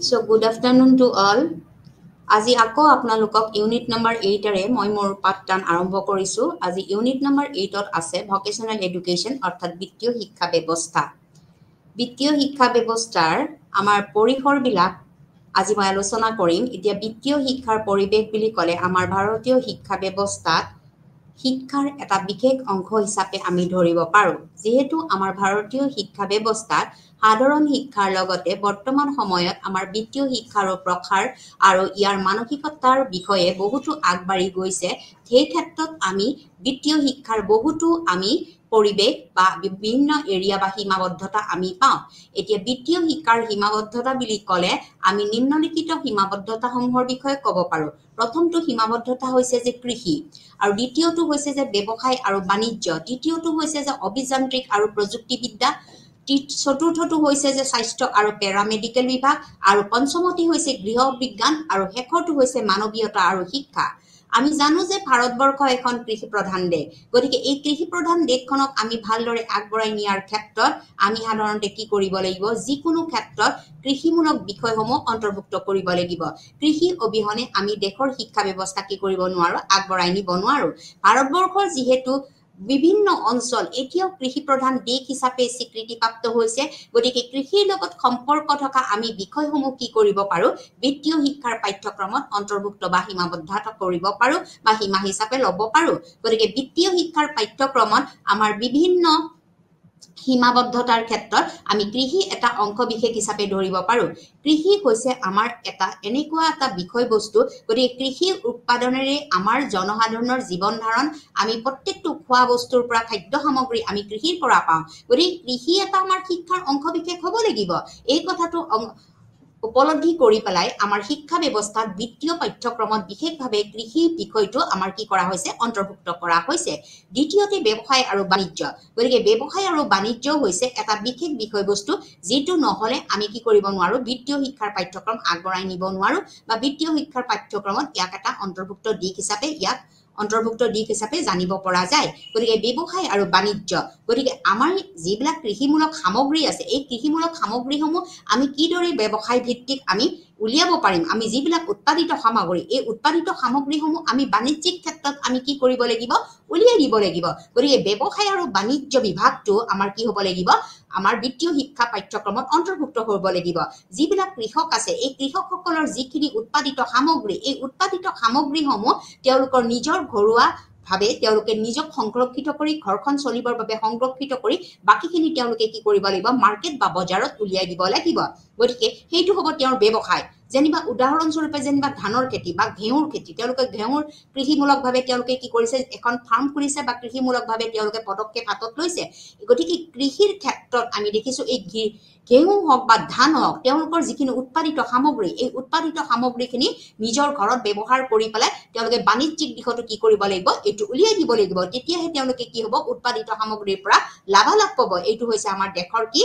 So good afternoon to all. আজি আকৌ আপোনালোকক ইউনিট নম্বৰ 8ৰে মই মোৰ পাঠদান আৰম্ভ কৰিছো। আজি ইউনিট নম্বৰ 8ত আছে ভকেশনাল এডুকেশ্যন অৰ্থাৎ বিত্তীয় শিক্ষা ব্যৱস্থা। বিত্তীয় শিক্ষা ব্যৱস্থাৰ আমাৰ পৰিসৰবিলাক আজি মই আলোচনা কৰিম। এতিয়া বিত্তীয় শিক্ষাৰ পৰিৱেশ বুলি ক'লে আমাৰ ভাৰতীয় শিক্ষা ব্যৱস্থাত শিক্ষাৰ এটা বিশেষ অংশ হিচাপে আমি ধৰিব পাৰো। যেহেতু আমাৰ ভাৰতীয় শিক্ষা ব্যৱস্থাত সাধাৰণ শিক্ষাৰ লগতে বৰ্তমান সময়ত আমাৰ বিত্তীয় শিক্ষাৰো প্ৰসাৰ আৰু ইয়াৰ মানসিকতাৰ বিষয়ে বহুতো আগবাঢ়ি গৈছে, সেই ক্ষেত্ৰত আমি বিত্তীয় শিক্ষাৰ বহুতো আমি পৰিৱেশ বা বিভিন্ন এৰিয়া বা সীমাবদ্ধতা আমি পাওঁ। এতিয়া বিত্তীয় শিক্ষাৰ সীমাবদ্ধতা বুলি ক'লে আমি নিম্নলিখিত সীমাবদ্ধতাসমূহৰ বিষয়ে ক'ব পাৰোঁ। প্ৰথমটো সীমাবদ্ধতা হৈছে যে কৃষি, আৰু দ্বিতীয়টো হৈছে যে ব্যৱসায় আৰু বাণিজ্য, তৃতীয়টো হৈছে যে অভিযান্ত্ৰিক আৰু প্ৰযুক্তিবিদ্যা, চতুৰ্থটো হৈছে যে স্বাস্থ্য আৰু পেৰামেডিকেল বিভাগ, আৰু পঞ্চমটি হৈছে গৃহ বিজ্ঞান, আৰু শেষৰটো হৈছে মানৱীয়তা আৰু শিক্ষা। আমি জানো যে ভাৰতবৰ্ষ এখন কৃষি প্ৰধান দেশ, গতিকে এই কৃষি প্ৰধান দেশখনক আমি ভালদৰে আগবঢ়াই নিয়াৰ ক্ষেত্ৰত আমি সাধাৰণতে কি কৰিব লাগিব, যিকোনো ক্ষেত্ৰত কৃষিমূলক বিষয়সমূহ অন্তৰ্ভুক্ত কৰিব লাগিব। কৃষি অবিহনে আমি দেশৰ শিক্ষা ব্যৱস্থা কি কৰিব নোৱাৰো, আগবঢ়াই নিব নোৱাৰো। ভাৰতবৰ্ষৰ যিহেতু বিভিন্ন অঞ্চল এতিয়াও কৃষি প্ৰধান দেশ হিচাপে স্বীকৃতিপ্ৰাপ্ত হৈছে, গতিকে কৃষিৰ লগত সম্পৰ্ক থকা আমি বিষয়সমূহ কি কৰিব পাৰো, বিত্তীয় শিক্ষাৰ পাঠ্যক্ৰমত অন্তৰ্ভুক্ত বা সীমাবদ্ধতা কৰিব পাৰো বা সীমা হিচাপে ল'ব পাৰো। গতিকে বিত্তীয় শিক্ষাৰ পাঠ্যক্ৰমত আমাৰ বিভিন্ন সীমাবদ্ধতাৰ ক্ষেত্ৰত আমি কৃষি এটা অংশ বিশেষ হিচাপে ধৰিব পাৰো। কৃষি হৈছে আমাৰ এটা এনেকুৱা এটা বিষয়বস্তু, গতিকে কৃষি উৎপাদনেৰে আমাৰ জনসাধাৰণৰ জীৱন ধাৰণ, আমি প্ৰত্যেকটো খোৱা বস্তুৰ পৰা খাদ্য সামগ্ৰী আমি কৃষিৰ পৰা পাওঁ। গতিকে কৃষি এটা আমাৰ শিক্ষাৰ অংশ বিশেষ হ'ব লাগিব। এই কথাটো উপলব্ধি কৰি পেলাই আমাৰ শিক্ষা ব্যৱস্থাত বিত্তীয় পাঠ্যক্ৰমত বিশেষভাৱে কৃষি বিষয়টো আমাৰ কি কৰা হৈছে, অন্তৰ্ভুক্ত কৰা হৈছে। দ্বিতীয়তে ব্যৱসায় আৰু বাণিজ্য, গতিকে ব্যৱসায় আৰু বাণিজ্য হৈছে এটা বিশেষ বিষয়বস্তু, যিটো নহলে আমি কি কৰিব নোৱাৰো, বিত্তীয় শিক্ষাৰ পাঠ্যক্ৰম আগবঢ়াই নিব নোৱাৰো বা বিত্তীয় শিক্ষাৰ পাঠ্যক্ৰমত ইয়াক এটা অন্তৰ্ভুক্ত দিশ হিচাপে জানিব পৰা যায়। গতিকে ব্যৱসায় আৰু বাণিজ্য, গতিকে আমাৰ যিবিলাক কৃষিমূলক সামগ্ৰী আছে, এই কৃষিমূলক সামগ্ৰীসমূহ আমি কিদৰে ব্যৱসায় ভিত্তিক আমি উলিয়াব পাৰিম। আমি যিবিলাক উৎপাদিত সামগ্ৰী, এই উৎপাদিত সামগ্ৰীসমূহ আমি বাণিজ্যিক ক্ষেত্ৰত আমি কি কৰিব লাগিব, উলিয়াই দিব লাগিব। গতিকে ব্যৱসায় আৰু বাণিজ্য বিভাগটো আমাৰ কি হ'ব লাগিব, আমাৰ বিত্তীয় শিক্ষা পাঠ্যক্ৰমত অন্তৰ্ভুক্ত হ'ব লাগিব। যিবিলাক কৃষক আছে, এই কৃষকসকলৰ যিখিনি উৎপাদিত সামগ্ৰী, এই উৎপাদিত সামগ্ৰীসমূহ তেওঁলোকৰ নিজৰ ঘৰুৱা ভাৱে তেওঁলোকে নিজক সংৰক্ষিত কৰি, ঘৰখন চলিবৰ বাবে সংৰক্ষিত কৰি, বাকীখিনি তেওঁলোকে কি কৰিব লাগিব, মাৰ্কেট বা বজাৰত উলিয়াই দিব লাগিব। গতিকে সেইটো হ'ব তেওঁৰ ব্যৱসায়। যেনিবা উদাহৰণস্বৰূপে যেনিবা ধানৰ খেতি বা ঘেঁহুৰ খেতি, তেওঁলোকে ঘেঁহুৰ কৃষিমূলকভাৱে তেওঁলোকে কি কৰিছে, এখন ফাৰ্ম খুলিছে বা কৃষিমূলকভাৱে তেওঁলোকে পদক্ষেপ হাতত লৈছে। গতিকে কৃষিৰ ক্ষেত্ৰত আমি দেখিছো এই ঘেঁহু হওক বা ধান হওক, তেওঁলোকৰ যিখিনি উৎপাদিত সামগ্ৰী, এই উৎপাদিত সামগ্ৰীখিনি নিজৰ ঘৰত ব্যৱহাৰ কৰি পেলাই তেওঁলোকে বাণিজ্যিক দিশতো কি কৰিব লাগিব, এইটো উলিয়াই দিব লাগিব। তেতিয়াহে তেওঁলোকে কি হ'ব, উৎপাদিত সামগ্ৰীৰ পৰা লাভালাভ পাব। এইটো হৈছে আমাৰ দেশৰ কি,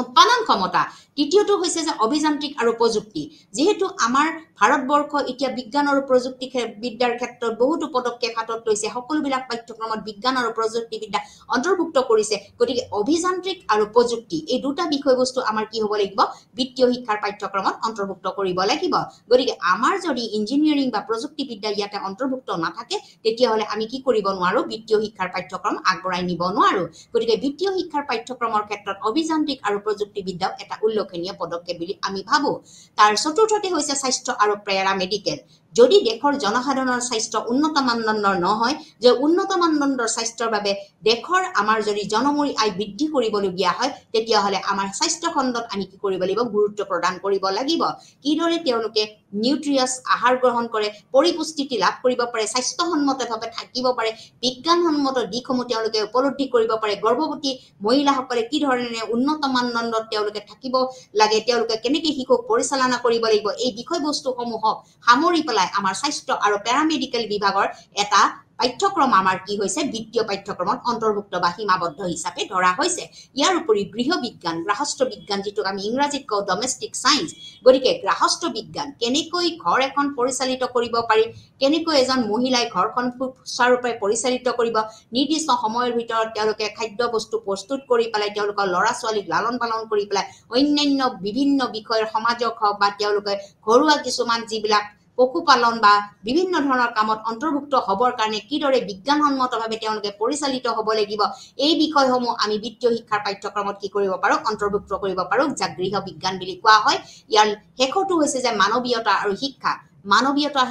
উৎপাদন ক্ষমতা। তৃতীয়টো হৈছে যে অভিযান্ত্ৰিক আৰু প্ৰযুক্তি। যিহেতু আমাৰ ভাৰতবৰ্ষ এতিয়া বিজ্ঞান আৰু প্ৰযুক্তি বিদ্যাৰ ক্ষেত্ৰত বহুতো পদক্ষেপ হাতত লৈছে, সকলোবিলাক পাঠ্যক্ৰমত বিজ্ঞান আৰু প্ৰযুক্তিবিদ্যা অন্তৰ্ভুক্ত কৰিছে। গতিকে অভিযান্ত্ৰিক আৰু প্ৰযুক্তি এই দুটা বিষয়বস্তু আমাৰ কি হ'ব লাগিব, বিত্তীয় শিক্ষাৰ পাঠ্যক্ৰমত অন্তৰ্ভুক্ত কৰিব লাগিব। গতিকে আমাৰ যদি ইঞ্জিনিয়াৰিং বা প্ৰযুক্তিবিদ্যা ইয়াতে অন্তৰ্ভুক্ত নাথাকে, তেতিয়াহ'লে আমি কি কৰিব নোৱাৰো, বিত্তীয় শিক্ষাৰ পাঠ্যক্ৰম আগবঢ়াই নিব নোৱাৰো। গতিকে বিত্তীয় শিক্ষাৰ পাঠ্যক্ৰমৰ ক্ষেত্ৰত অভিযান্ত্ৰিক আৰু প্ৰযুক্তিবিদ্যাও এটা উল্লেখনীয় পদক্ষেপ বুলি আমি ভাবো। তাৰ চতুৰ্থতে হৈছে স্বাস্থ্য আৰু পেৰামেডিকেল। যদি দেশৰ জনসাধাৰণৰ স্বাস্থ্য উন্নত মানদণ্ডৰ নহয়, যে উন্নত মানদণ্ডৰ স্বাস্থ্যৰ বাবে দেশৰ আমাৰ যদি জনমূৰি আয় বৃদ্ধি কৰিবলগীয়া হয়, তেতিয়াহ'লে আমাৰ স্বাস্থ্য খণ্ডত আমি কি কৰিব লাগিব, গুৰুত্ব প্ৰদান কৰিব লাগিব। কিদৰে তেওঁলোকে নিউট্ৰিয়াছ আহাৰ গ্ৰহণ কৰে, পৰিপুষ্টি লাভ কৰিব পাৰে, স্বাস্থ্যসন্মতভাৱে থাকিব পাৰে, বিজ্ঞানসন্মত দিশসমূহ তেওঁলোকে উপলব্ধি কৰিব পাৰে, গৰ্ভৱতী মহিলাসকলে কি ধৰণে উন্নত মানদণ্ডত তেওঁলোকে থাকিব লাগে, তেওঁলোকে কেনেকৈ শিশুক পৰিচালনা কৰিব লাগিব, এই বিষয়বস্তুসমূহক সামৰি পেলাই আমাৰ স্বাস্থ্য আৰু পেৰামেডিকেল বিভাগৰ এটা পাঠ্যক্ৰম আমাৰ কি হৈছে বিত্তীয় পাঠ্যক্ৰমত অন্তৰ্ভুক্ত বা সীমাবদ্ধ হিচাপে ধৰা হৈছে ইয়াৰ উপৰি গৃহ বিজ্ঞান গ্ৰাহস্থ বিজ্ঞান যেটো আমি ইংৰাজীত কওঁ ডমেষ্টিক সায়েন্স গতিকে গ্ৰাহস্থ বিজ্ঞান কেনেকৈ ঘৰ এখন পৰিচালিত কৰিব পাৰি কেনেকৈ এজন মহিলাই ঘৰখন সুচাৰুৰূপে পৰিচালিত কৰিব নিৰ্দিষ্ট সময়ৰ ভিতৰত তেওঁলোকে খাদ্য বস্তু প্ৰস্তুত কৰি পেলাই তেওঁলোকৰ ল'ৰা ছোৱালীক লালন পালন কৰি পেলাই অন্যান্য বিভিন্ন বিষয়ৰ সমাজক হওক বা তেওঁলোকে ঘৰুৱা কিছুমান যিবিলাক পশুপালন বা বিভিন্ন ধৰণৰ কামত অন্তৰ্ভুক্ত হবৰ কাৰণে কিদৰে বিজ্ঞানসন্মতভাৱে তেওঁলোকে পৰিচালিত হ'ব লাগিব এই বিষয়সমূহ আমি বিত্তীয় শিক্ষাৰ পাঠ্যক্ৰমত কি কৰিব পাৰো অন্তৰ্ভুক্ত কৰিব পাৰো যাক গৃহ বিজ্ঞান বুলি কোৱা হয় ইয়াৰ শেষটো হৈছে যে মানৱীয়তা আৰু শিক্ষা মানৱীয়তা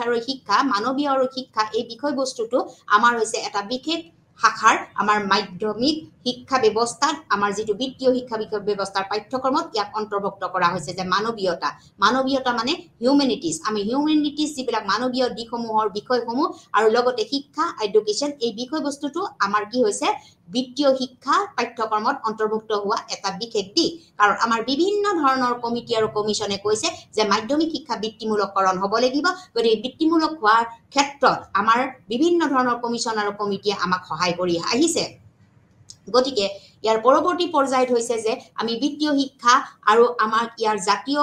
আৰু শিক্ষা এই বিষয়বস্তুটো আমাৰ হৈছে এটা বিশেষ শাখাৰ আমাৰ মাধ্যমিক শিক্ষা ব্যৱস্থাত আমাৰ যেটো বিত্তীয় শিক্ষা ব্যৱস্থাৰ পাঠ্যক্ৰমত ইয়াক অন্তৰ্ভুক্ত কৰা হৈছে যে মানৱীয়তা মানে হিউম্যানিটিজ আমি হিউম্যানিটিজ যিবিলাক মানৱীয় দিশসমূহৰ বিষয়সমূহ আৰু লগতে শিক্ষা এডুকেশ্যন এই বিষয়বস্তুটো আমাৰ কি হৈছে বিত্তীয় শিক্ষা পাঠ্যক্ৰমত অন্তৰ্ভুক্ত হোৱা এটা বিশেষ দিশ কাৰণ আমাৰ বিভিন্ন ধৰণৰ কমিটি আৰু কমিশনে কৈছে যে মাধ্যমিক শিক্ষা বৃত্তিমূলককৰণ হ'ব লাগিব গতিকে বৃত্তিমূলক হোৱাৰ ক্ষেত্ৰত আমাৰ বিভিন্ন ধৰণৰ কমিশন আৰু কমিটিয়ে আমাক সহায় কৰি আহিছে গতিকে ইয়াৰ পৰৱৰ্তী পৰ্যায়ত হৈছে যে আমি বিত্তীয় শিক্ষা আৰু আমাৰ ইয়াৰ জাতীয়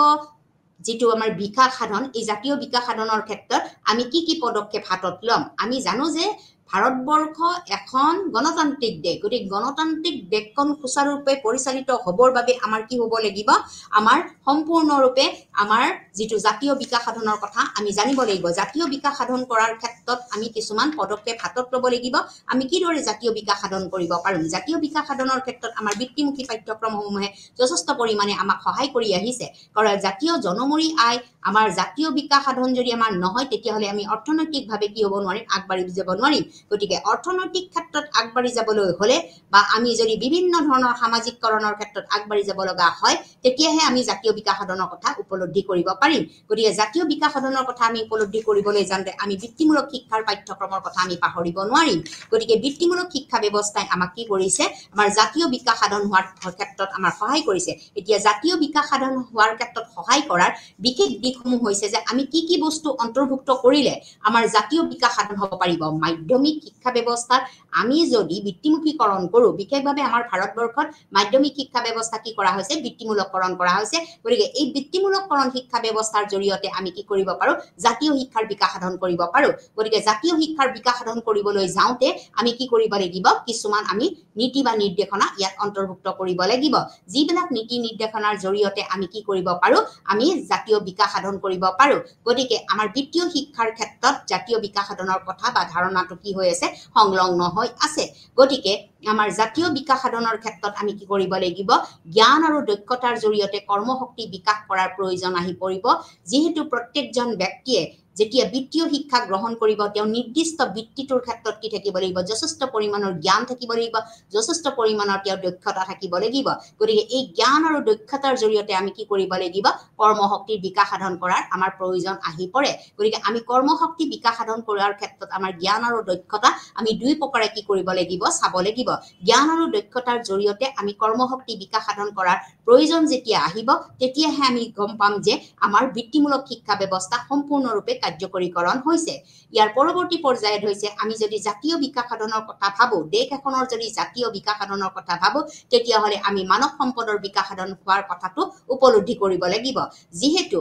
যেটো আমাৰ বিকাশ সাধন এই জাতীয় বিকাশ সাধনৰ ক্ষেত্ৰত আমি কি পদক্ষেপ হাতত লম আমি জানো যে ভাৰতবৰ্ষ এখন গণতান্ত্ৰিক দেশ গতিকে গণতান্ত্ৰিক দেশখন সুচাৰুৰূপে পৰিচালিত হ'বৰ বাবে আমাৰ কি হ'ব লাগিব আমাৰ সম্পূৰ্ণৰূপে আমাৰ যেটো জাতীয় বিকাশ সাধনৰ কথা আমি জানিব লাগিব জাতীয় বিকাশ সাধন কৰাৰ ক্ষেত্ৰত আমি কিছুমান পদক্ষেপ হাতত ল'ব লাগিব আমি কিদৰে জাতীয় বিকাশ সাধন কৰিব পাৰিম জাতীয় বিকাশ সাধনৰ ক্ষেত্ৰত আমাৰ বৃত্তিমুখী পাঠ্যক্ৰমসমূহে যথেষ্ট পৰিমাণে আমাক সহায় কৰি আহিছে কাৰণ জাতীয় জনমূৰি আয় আমাৰ জাতীয় বিকাশ সাধন যদি আমাৰ নহয় তেতিয়াহ'লে আমি অৰ্থনৈতিকভাৱে কি হ'ব নোৱাৰিম আগবাঢ়ি যাব নোৱাৰিম গতিকে অৰ্থনৈতিক ক্ষেত্ৰত আগবাঢ়ি যাবলৈ হলে বা আমি যদি বিভিন্ন ধৰণৰ সামাজিককৰণৰ ক্ষেত্ৰত আগবাঢ়ি যাব লগা হয় তেতিয়াহে আমি জাতীয় বিকাশ সাধনৰ কথা উপলব্ধি কৰিব পাৰিম গতিকে জাতীয় বিকাশ সাধনৰ কথা আমি উপলব্ধি কৰিবলৈ যাওঁতে আমি বৃত্তিমূলক শিক্ষাৰ পাঠ্যক্ৰমৰ কথা আমি পাহৰিব নোৱাৰিম গতিকে বৃত্তিমূলক শিক্ষা ব্যৱস্থাই আমাক কি কৰিছে আমাৰ জাতীয় বিকাশ সাধন হোৱাৰ ক্ষেত্ৰত আমাৰ সহায় কৰিছে এতিয়া জাতীয় বিকাশ সাধন হোৱাৰ ক্ষেত্ৰত সহায় কৰাৰ বিশেষ দিশসমূহ হৈছে যে আমি কি বস্তু অন্তৰ্ভুক্ত কৰিলে আমাৰ জাতীয় বিকাশ সাধন হ'ব পাৰিব মাধ্যমিক শিক্ষা ব্যৱস্থাত আমি যদি বৃত্তিমুখীকৰণ কৰো বিশেষভাৱে আমাৰ ভাৰতবৰ্ষত মাধ্যমিক শিক্ষা ব্যৱস্থা কি কৰা হৈছে বৃত্তিমূলককৰণ কৰা হৈছে গতিকে এই বৃত্তিমূলককৰণ শিক্ষা ব্যৱস্থাৰ জৰিয়তে আমি কি কৰিব পাৰো জাতীয় শিক্ষাৰ বিকাশ সাধন কৰিব পাৰো গতিকে জাতীয় শিক্ষাৰ বিকাশ সাধন কৰিবলৈ যাওঁতে আমি কি কৰিব লাগিব কিছুমান আমি নীতি বা নিৰ্দেশনা ইয়াত অন্তৰ্ভুক্ত কৰিব লাগিব যিবিলাক নীতি নিৰ্দেশনাৰ জৰিয়তে আমি কি কৰিব পাৰো আমি জাতীয় বিকাশ সাধন কৰিব পাৰো গতিকে আমাৰ বিত্তীয় শিক্ষাৰ ক্ষেত্ৰত জাতীয় বিকাশ সাধনৰ কথা বা ধাৰণাটো কি হৈ আছে সংলগ্ন হৈ আছে গতিকে আমাৰ জাতীয় বিকাশ সাধনৰ ক্ষেত্ৰত আমি কি কৰিব লাগিব জ্ঞান আৰু দক্ষতাৰ জৰিয়তে কৰ্মশক্তি বিকাশ কৰাৰ প্ৰয়োজন আহি পৰিব যিহেতু প্ৰত্যেকজন ব্যক্তিয়ে যেতিয়া বিত্তীয় শিক্ষা গ্ৰহণ কৰিব তেওঁ নিৰ্দিষ্ট বৃত্তিটোৰ ক্ষেত্ৰত কি থাকিব লাগিব যথেষ্ট পৰিমাণৰ জ্ঞান থাকিব লাগিব যথেষ্ট পৰিমাণৰ তেওঁ দক্ষতা থাকিব লাগিব গতিকে এই জ্ঞান আৰু দক্ষতাৰ জৰিয়তে আমি কি কৰিব লাগিব কৰ্মশক্তিৰ বিকাশ সাধন কৰাৰ আমাৰ প্ৰয়োজন আহি পৰে গতিকে আমি কৰ্মশক্তি বিকাশ সাধন কৰাৰ ক্ষেত্ৰত আমাৰ জ্ঞান আৰু দক্ষতা আমি দুই প্ৰকাৰে কি কৰিব লাগিব চাব লাগিব জ্ঞান আৰু দক্ষতাৰ জৰিয়তে আমি কৰ্মশক্তি বিকাশ সাধন কৰাৰ প্ৰয়োজন যেতিয়া আহিব তেতিয়াহে আমি গম পাম যে আমাৰ বৃত্তিমূলক শিক্ষা ব্যৱস্থা সম্পূৰ্ণৰূপে কাৰ্যকৰীকৰণ হৈছে ইয়াৰ পৰৱৰ্তী পৰ্যায়ত হৈছে আমি যদি জাতীয় বিকাশ সাধনৰ কথা ভাবো দেশ এখনৰ যদি জাতীয় বিকাশ সাধনৰ কথা ভাবো তেতিয়াহ'লে আমি মানৱ সম্পদৰ বিকাশ সাধন হোৱাৰ কথাটো উপলব্ধি কৰিব লাগিব যিহেতু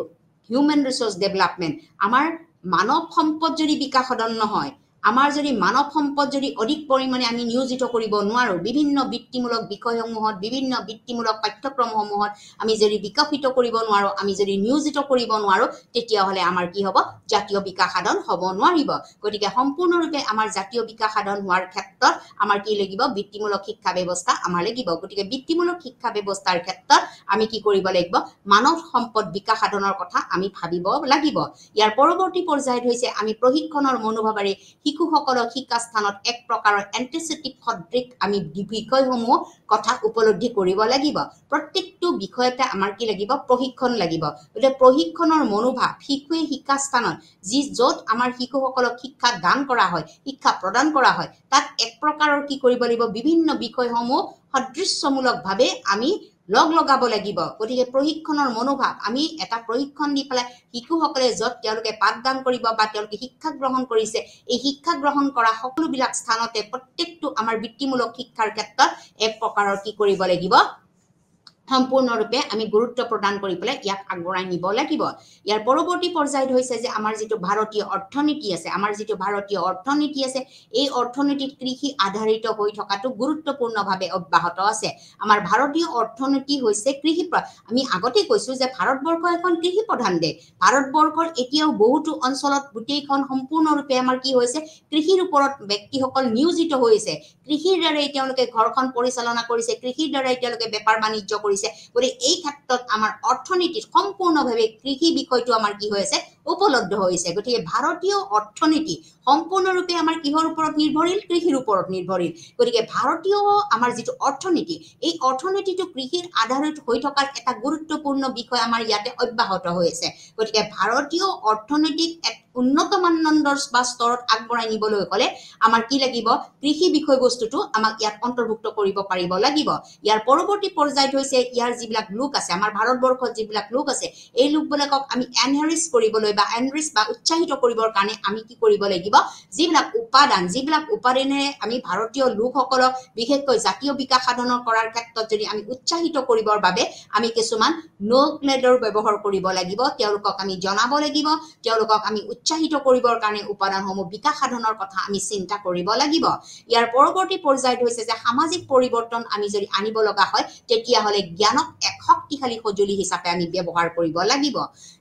হিউম্যান ৰিসোৰ্স ডেভেলপমেন্ট আমাৰ মানৱ সম্পদ যদি বিকাশ সাধন নহয় আমাৰ যদি মানৱ সম্পদ যদি অধিক পৰিমাণে আমি নিয়োজিত কৰিব নোৱাৰো বিভিন্ন বৃত্তিমূলক বিষয়সমূহত বিভিন্ন বৃত্তিমূলক পাঠ্যক্ৰমসমূহত আমি যদি বিকশিত কৰিব নোৱাৰো আমি যদি নিয়োজিত কৰিব নোৱাৰো তেতিয়াহ'লে আমাৰ কি হ'ব জাতীয় বিকাশ সাধন হ'ব নোৱাৰিব গতিকে সম্পূৰ্ণৰূপে আমাৰ জাতীয় বিকাশ সাধন হোৱাৰ ক্ষেত্ৰত আমাৰ কি লাগিব বৃত্তিমূলক শিক্ষা ব্যৱস্থা আমাৰ লাগিব গতিকে বৃত্তিমূলক শিক্ষা ব্যৱস্থাৰ ক্ষেত্ৰত আমি কি কৰিব লাগিব মানৱ সম্পদ বিকাশ সাধনৰ কথা আমি ভাবিব লাগিব ইয়াৰ পৰৱৰ্তী পৰ্যায়ত হৈছে আমি প্ৰশিক্ষণৰ মনোভাৱেৰে শিশুসকলক শিক্ষা স্থানত এক প্ৰকাৰৰ এন্টিসেপ্টিক সদৃশ আমি বিষয়সমূহ কথা উপলব্ধি কৰিব লাগিব প্ৰত্যেকটো বিষয়তে আমাৰ কি লাগিব প্ৰশিক্ষণ লাগিব গতিকে প্ৰশিক্ষণৰ মনোভাৱ শিশুৱে শিক্ষা স্থানত য'ত আমাৰ শিশুসকলক শিক্ষা দান কৰা হয় শিক্ষা প্ৰদান কৰা হয় তাত এক প্ৰকাৰৰ কি কৰিব লাগিব বিভিন্ন বিষয়সমূহ সদৃশ্যমূলকভাৱে আমি লগ লগাব লাগিব গতিকে প্ৰশিক্ষণৰ মনোভাৱ আমি এটা প্ৰশিক্ষণ দি পেলাই শিশুসকলে য'ত তেওঁলোকে পাঠদান কৰিব বা তেওঁলোকে শিক্ষা গ্ৰহণ কৰিছে এই শিক্ষা গ্ৰহণ কৰা সকলোবিলাক স্থানতে প্ৰত্যেকটো আমাৰ বৃত্তিমূলক শিক্ষাৰ ক্ষেত্ৰত এক প্ৰকাৰৰ কি কৰিব লাগিব সম্পূৰ্ণৰূপে আমি গুৰুত্ব প্ৰদান কৰি পেলাই ইয়াক আগবঢ়াই নিব লাগিব ইয়াৰ পৰৱৰ্তী পৰ্যায়ত হৈছে যে আমাৰ যিটো ভাৰতীয় অৰ্থনীতি আছে এই অৰ্থনীতিত কৃষি আধাৰিত হৈ থকাটো গুৰুত্বপূৰ্ণভাৱে অব্যাহত আছে আমাৰ ভাৰতীয় অৰ্থনীতি হৈছে কৃষি আমি আগতে কৈছো যে ভাৰতবৰ্ষ এখন কৃষি প্ৰধান দেশ ভাৰতবৰ্ষৰ এতিয়াও বহুতো অঞ্চলত গোটেইখন সম্পূৰ্ণৰূপে আমাৰ কি হৈছে কৃষিৰ ওপৰত ব্যক্তিসকল নিয়োজিত হৈছে কৃষিৰ দ্বাৰাই তেওঁলোকে ঘৰখন পৰিচালনা কৰিছে কৃষিৰ দ্বাৰাই তেওঁলোকে বেপাৰ বাণিজ্য কৰিছে গতিকে এই ক্ষেত্ৰত আমাৰ অৰ্থনীতিত সম্পূৰ্ণভাৱে কৃষি বিষয়টো আমাৰ কি হৈছে উপলব্ধ হৈছে গতিকে ভাৰতীয় অৰ্থনীতি সম্পূৰ্ণৰূপে আমাৰ কিহৰ ওপৰত নিৰ্ভৰশীল কৃষিৰ ওপৰত নিৰ্ভৰশীল গতিকে ভাৰতীয় আমাৰ যিটো অৰ্থনীতি এই অৰ্থনীতিটো কৃষিৰ আধাৰিত হৈ থকাৰ এটা গুৰুত্বপূৰ্ণ বিষয় আমাৰ ইয়াতে অব্যাহত হৈ আছে গতিকে ভাৰতীয় অৰ্থনৈতিক এক উন্নত মানদণ্ডৰ বা স্তৰত আগবঢ়াই নিবলৈ হলে আমাৰ কি লাগিব কৃষি বিষয়বস্তুটো আমাক ইয়াত অন্তৰ্ভুক্ত কৰিব পাৰিব লাগিব ইয়াৰ পৰৱৰ্তী পৰ্যায়ত হৈছে ইয়াৰ যিবিলাক লোক আছে আমাৰ ভাৰতবৰ্ষত যিবিলাক লোক আছে এই লোকবিলাকক আমি এনহেৰিছ কৰিবলৈ বা এনৰিচ বা উৎসাহিত কৰিবৰ কাৰণে আমি কি কৰিব লাগিব যিবিলাক উপাদানেৰে আমি ভাৰতীয় লোকসকলক বিশেষকৈ জাতীয় বিকাশ সাধন কৰাৰ ক্ষেত্ৰত যদি আমি উৎসাহিত কৰিবৰ বাবে আমি কিছুমান নোকলেডৰ ব্যৱহাৰ কৰিব লাগিব তেওঁলোকক আমি জনাব লাগিব তেওঁলোকক আমি উৎসাহিত কৰিবৰ কাৰণে উপাদানসমূহ বিকাশ সাধনৰ কথা আমি চিন্তা কৰিব লাগিব ইয়াৰ পৰৱৰ্তী পৰ্যায়ত হৈছে যে সামাজিক পৰিৱৰ্তন আমি যদি আনিব লগা হয় তেতিয়া হলে জ্ঞানক এক শক্তিশালী সঁজুলি হিচাপে আমি ব্যৱহাৰ কৰিব লাগিব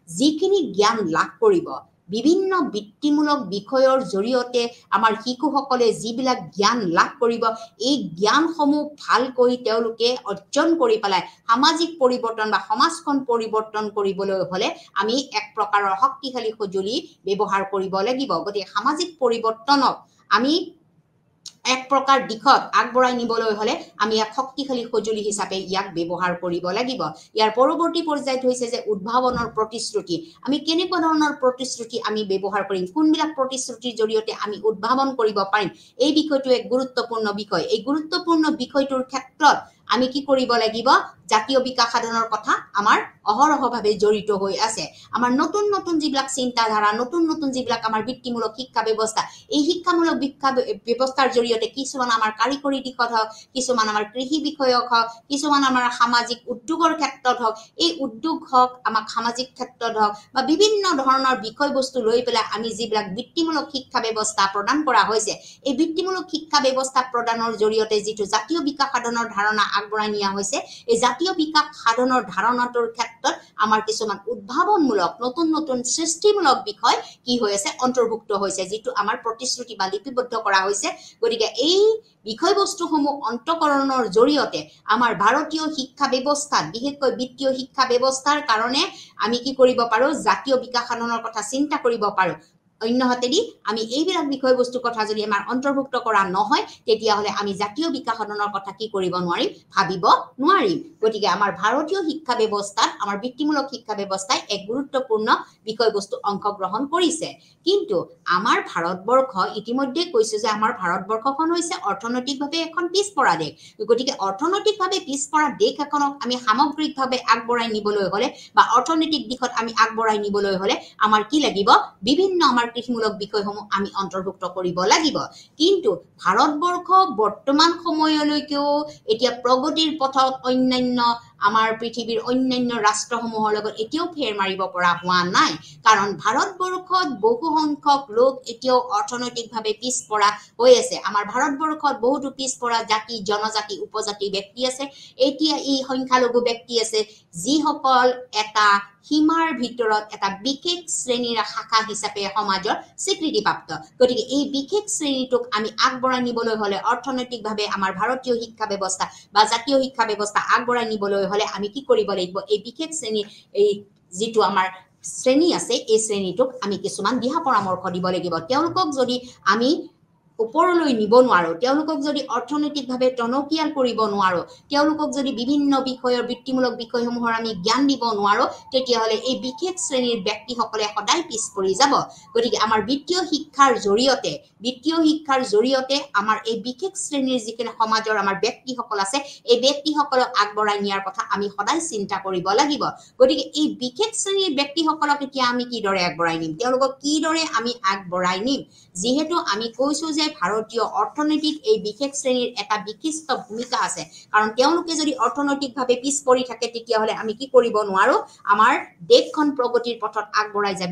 যিখিনি জ্ঞান লাভ কৰিব বিভিন্ন বৃত্তিমূলক বিষয়ৰ জৰিয়তে আমাৰ শিশুসকলে যিবিলাক জ্ঞান লাভ কৰিব এই জ্ঞানসমূহ ভালকৈ তেওঁলোকে অৰ্জন কৰি পেলাই সামাজিক পৰিৱৰ্তন বা সমাজখন পৰিৱৰ্তন কৰিবলৈ হলে আমি এক প্ৰকাৰৰ শক্তিশালী সঁজুলি ব্যৱহাৰ কৰিব লাগিব গতিকে সামাজিক পৰিৱৰ্তনক আমি এক প্ৰকাৰ দিশত আগবঢ়াই নিবলৈ হলে আমি এক শক্তিশালী সঁজুলি হিচাপে ইয়াক ব্যৱহাৰ কৰিব লাগিব ইয়াৰ পৰৱৰ্তী পৰ্যায়ত হৈছে যে উদ্ভাৱনৰ প্ৰতিশ্ৰুতি আমি কেনেকুৱা ধৰণৰ প্ৰতিশ্ৰুতি আমি ব্যৱহাৰ কৰিম কোনবিলাক প্ৰতিশ্ৰুতিৰ জৰিয়তে আমি উদ্ভাৱন কৰিব পাৰিম এই বিষয়টো এক গুৰুত্বপূৰ্ণ বিষয় এই গুৰুত্বপূৰ্ণ বিষয়টোৰ ক্ষেত্ৰত আমি কি কৰিব লাগিব জাতীয় বিকাশ সাধনৰ কথা আমাৰ অহৰহভাৱে জড়িত হৈ আছে আমাৰ নতুন নতুন যিবিলাক চিন্তাধাৰা নতুন নতুন যিবিলাক আমাৰ বৃত্তিমূলক শিক্ষা ব্যৱস্থা এই শিক্ষামূলক শিক্ষা ব্যৱস্থাৰ জৰিয়তে কিছুমান আমাৰ কাৰিকৰী দিশত হওক কিছুমান আমাৰ কৃষি বিষয়ক হওক কিছুমান আমাৰ সামাজিক উদ্যোগৰ ক্ষেত্ৰত হওক এই উদ্যোগ হওক আমাক সামাজিক ক্ষেত্ৰত হওক বা বিভিন্ন ধৰণৰ বিষয়বস্তু লৈ পেলাই আমি যিবিলাক বৃত্তিমূলক শিক্ষা ব্যৱস্থা প্ৰদান কৰা হৈছে এই বৃত্তিমূলক শিক্ষা ব্যৱস্থা প্ৰদানৰ জৰিয়তে যিটো জাতীয় বিকাশ সাধনৰ ধাৰণা আগবঢ়াই নিয়া হৈছে এই জাতীয় বিকাশ সাধনৰ ধাৰণাটোৰ ক্ষেত্ৰত আমাৰ কিছুমান উদ্ভাৱনমূলক নতুন নতুন সৃষ্টিমূলক বিষয় কি হৈ আছে অন্তৰ্ভুক্ত হৈছে যিটো আমাৰ প্ৰতিশ্ৰুতি বা লিপিবদ্ধ কৰা হৈছে গতিকে এই বিষয়বস্তুসমূহ অন্তকৰণৰ জৰিয়তে আমাৰ ভাৰতীয় শিক্ষা ব্যৱস্থাত বিশেষকৈ বিত্তীয় শিক্ষা ব্যৱস্থাৰ কাৰণে আমি কি কৰিব পাৰো জাতীয় বিকাশ সাধনৰ কথা চিন্তা কৰিব পাৰো অন্যহাতেদি আমি এইবিলাক বিষয়বস্তুৰ কথা যদি আমাৰ অন্তৰ্ভুক্ত কৰা নহয় তেতিয়াহলে আমি জাতীয় বিকাশ সাধনৰ কথা কি কৰিব নোৱাৰিম ভাবিব নোৱাৰিম গতিকে আমাৰ ভাৰতীয় শিক্ষা ব্যৱস্থাত আমাৰ বৃত্তিমূলক শিক্ষা ব্যৱস্থাই এক গুৰুত্বপূৰ্ণ বিষয়বস্তু অংশগ্ৰহণ কৰিছে কিন্তু আমাৰ ভাৰতবৰ্ষ ইতিমধ্যে কৈছে যে আমাৰ ভাৰতবৰ্ষখন হৈছে অৰ্থনৈতিকভাৱে এখন পিছপৰা দেশ গতিকে অৰ্থনৈতিকভাৱে পিছপৰা দেশ এখনক আমি সামগ্ৰিকভাৱে আগবঢ়াই নিবলৈ হলে বা অৰ্থনৈতিক দিশত আমি আগবঢ়াই নিবলৈ হলে আমাৰ কি লাগিব বিভিন্ন আমাৰ কৃষিমূলক বিষয়সমূহ আমি অন্তৰ্ভুক্ত কৰিব লাগিব কিন্তু ভাৰতবৰ্ষ বৰ্তমান সময়লৈকেও এতিয়া প্ৰগতিৰ পথত অন্যান্য আমাৰ পৃথিৱীৰ অন্যান্য ৰাষ্ট্ৰসমূহৰ লগত এতিয়াও ফেৰ মাৰিব পৰা হোৱা নাই কাৰণ ভাৰতবৰ্ষত বহু সংখ্যক লোক এতিয়াও অৰ্থনৈতিকভাৱে পিছপৰা হৈ আছে আমাৰ ভাৰতবৰ্ষত বহুতো পিছপৰা জাতি জনজাতি উপজাতি ব্যক্তি আছে এতিয়া এই সংখ্যালঘু ব্যক্তি আছে যিসকল এটা সীমাৰ ভিতৰত এটা বিশেষ শ্ৰেণীৰ শাখা হিচাপে সমাজৰ স্বীকৃতিপ্ৰাপ্ত গতিকে এই বিশেষ শ্ৰেণীটোক আমি আগবঢ়াই নিবলৈ হলে অৰ্থনৈতিকভাৱে আমাৰ ভাৰতীয় শিক্ষা ব্যৱস্থা বা জাতীয় শিক্ষা ব্যৱস্থা আগবঢ়াই নিবলৈ হলে আমি কি কৰিব লাগিব এই বিশেষ শ্ৰেণী এই যিটো আমাৰ শ্ৰেণী আছে এই শ্ৰেণীটোক আমি কিছুমান দিহা পৰামৰ্শ দিব লাগিব তেওঁলোকক যদি আমি ওপৰলৈ নিব নোৱাৰো তেওঁলোকক যদি অৰ্থনৈতিকভাৱে টনকিয়াল কৰিব নোৱাৰো তেওঁলোকক যদি বিভিন্ন বিষয়ৰ বৃত্তিমূলক বিষয়সমূহৰ আমি জ্ঞান দিব নোৱাৰো তেতিয়াহলে এই বিশেষ শ্ৰেণীৰ ব্যক্তিসকলে সদায় পিছ পৰি যাব গতিকে আমাৰ বিত্তীয় শিক্ষাৰ জৰিয়তে আমাৰ এই বিশেষ শ্ৰেণীৰ যিখিনি সমাজৰ আমাৰ ব্যক্তিসকল আছে এই ব্যক্তিসকলক আগবঢ়াই নিয়াৰ কথা আমি সদায় চিন্তা কৰিব লাগিব গতিকে এই বিশেষ শ্ৰেণীৰ ব্যক্তিসকলক এতিয়া আমি কিদৰে আগবঢ়াই নিম তেওঁলোকক কিদৰে আমি আগবঢ়াই নিম যিহেতু আমি কৈছো যে ভাৰতীয় অৰ্থনীতিত এই বিশেষ শ্ৰেণীৰ এটা বিশিষ্ট ভূমিকা আছে কাৰণ তেওঁলোকে যদি অৰ্থনৈতিকভাৱে পিছ পৰি থাকে তেতিয়াহলে আমি কি কৰিব নোৱাৰো আমাৰ দেশখন প্ৰগতিৰ পথত আগবঢ়াই যাব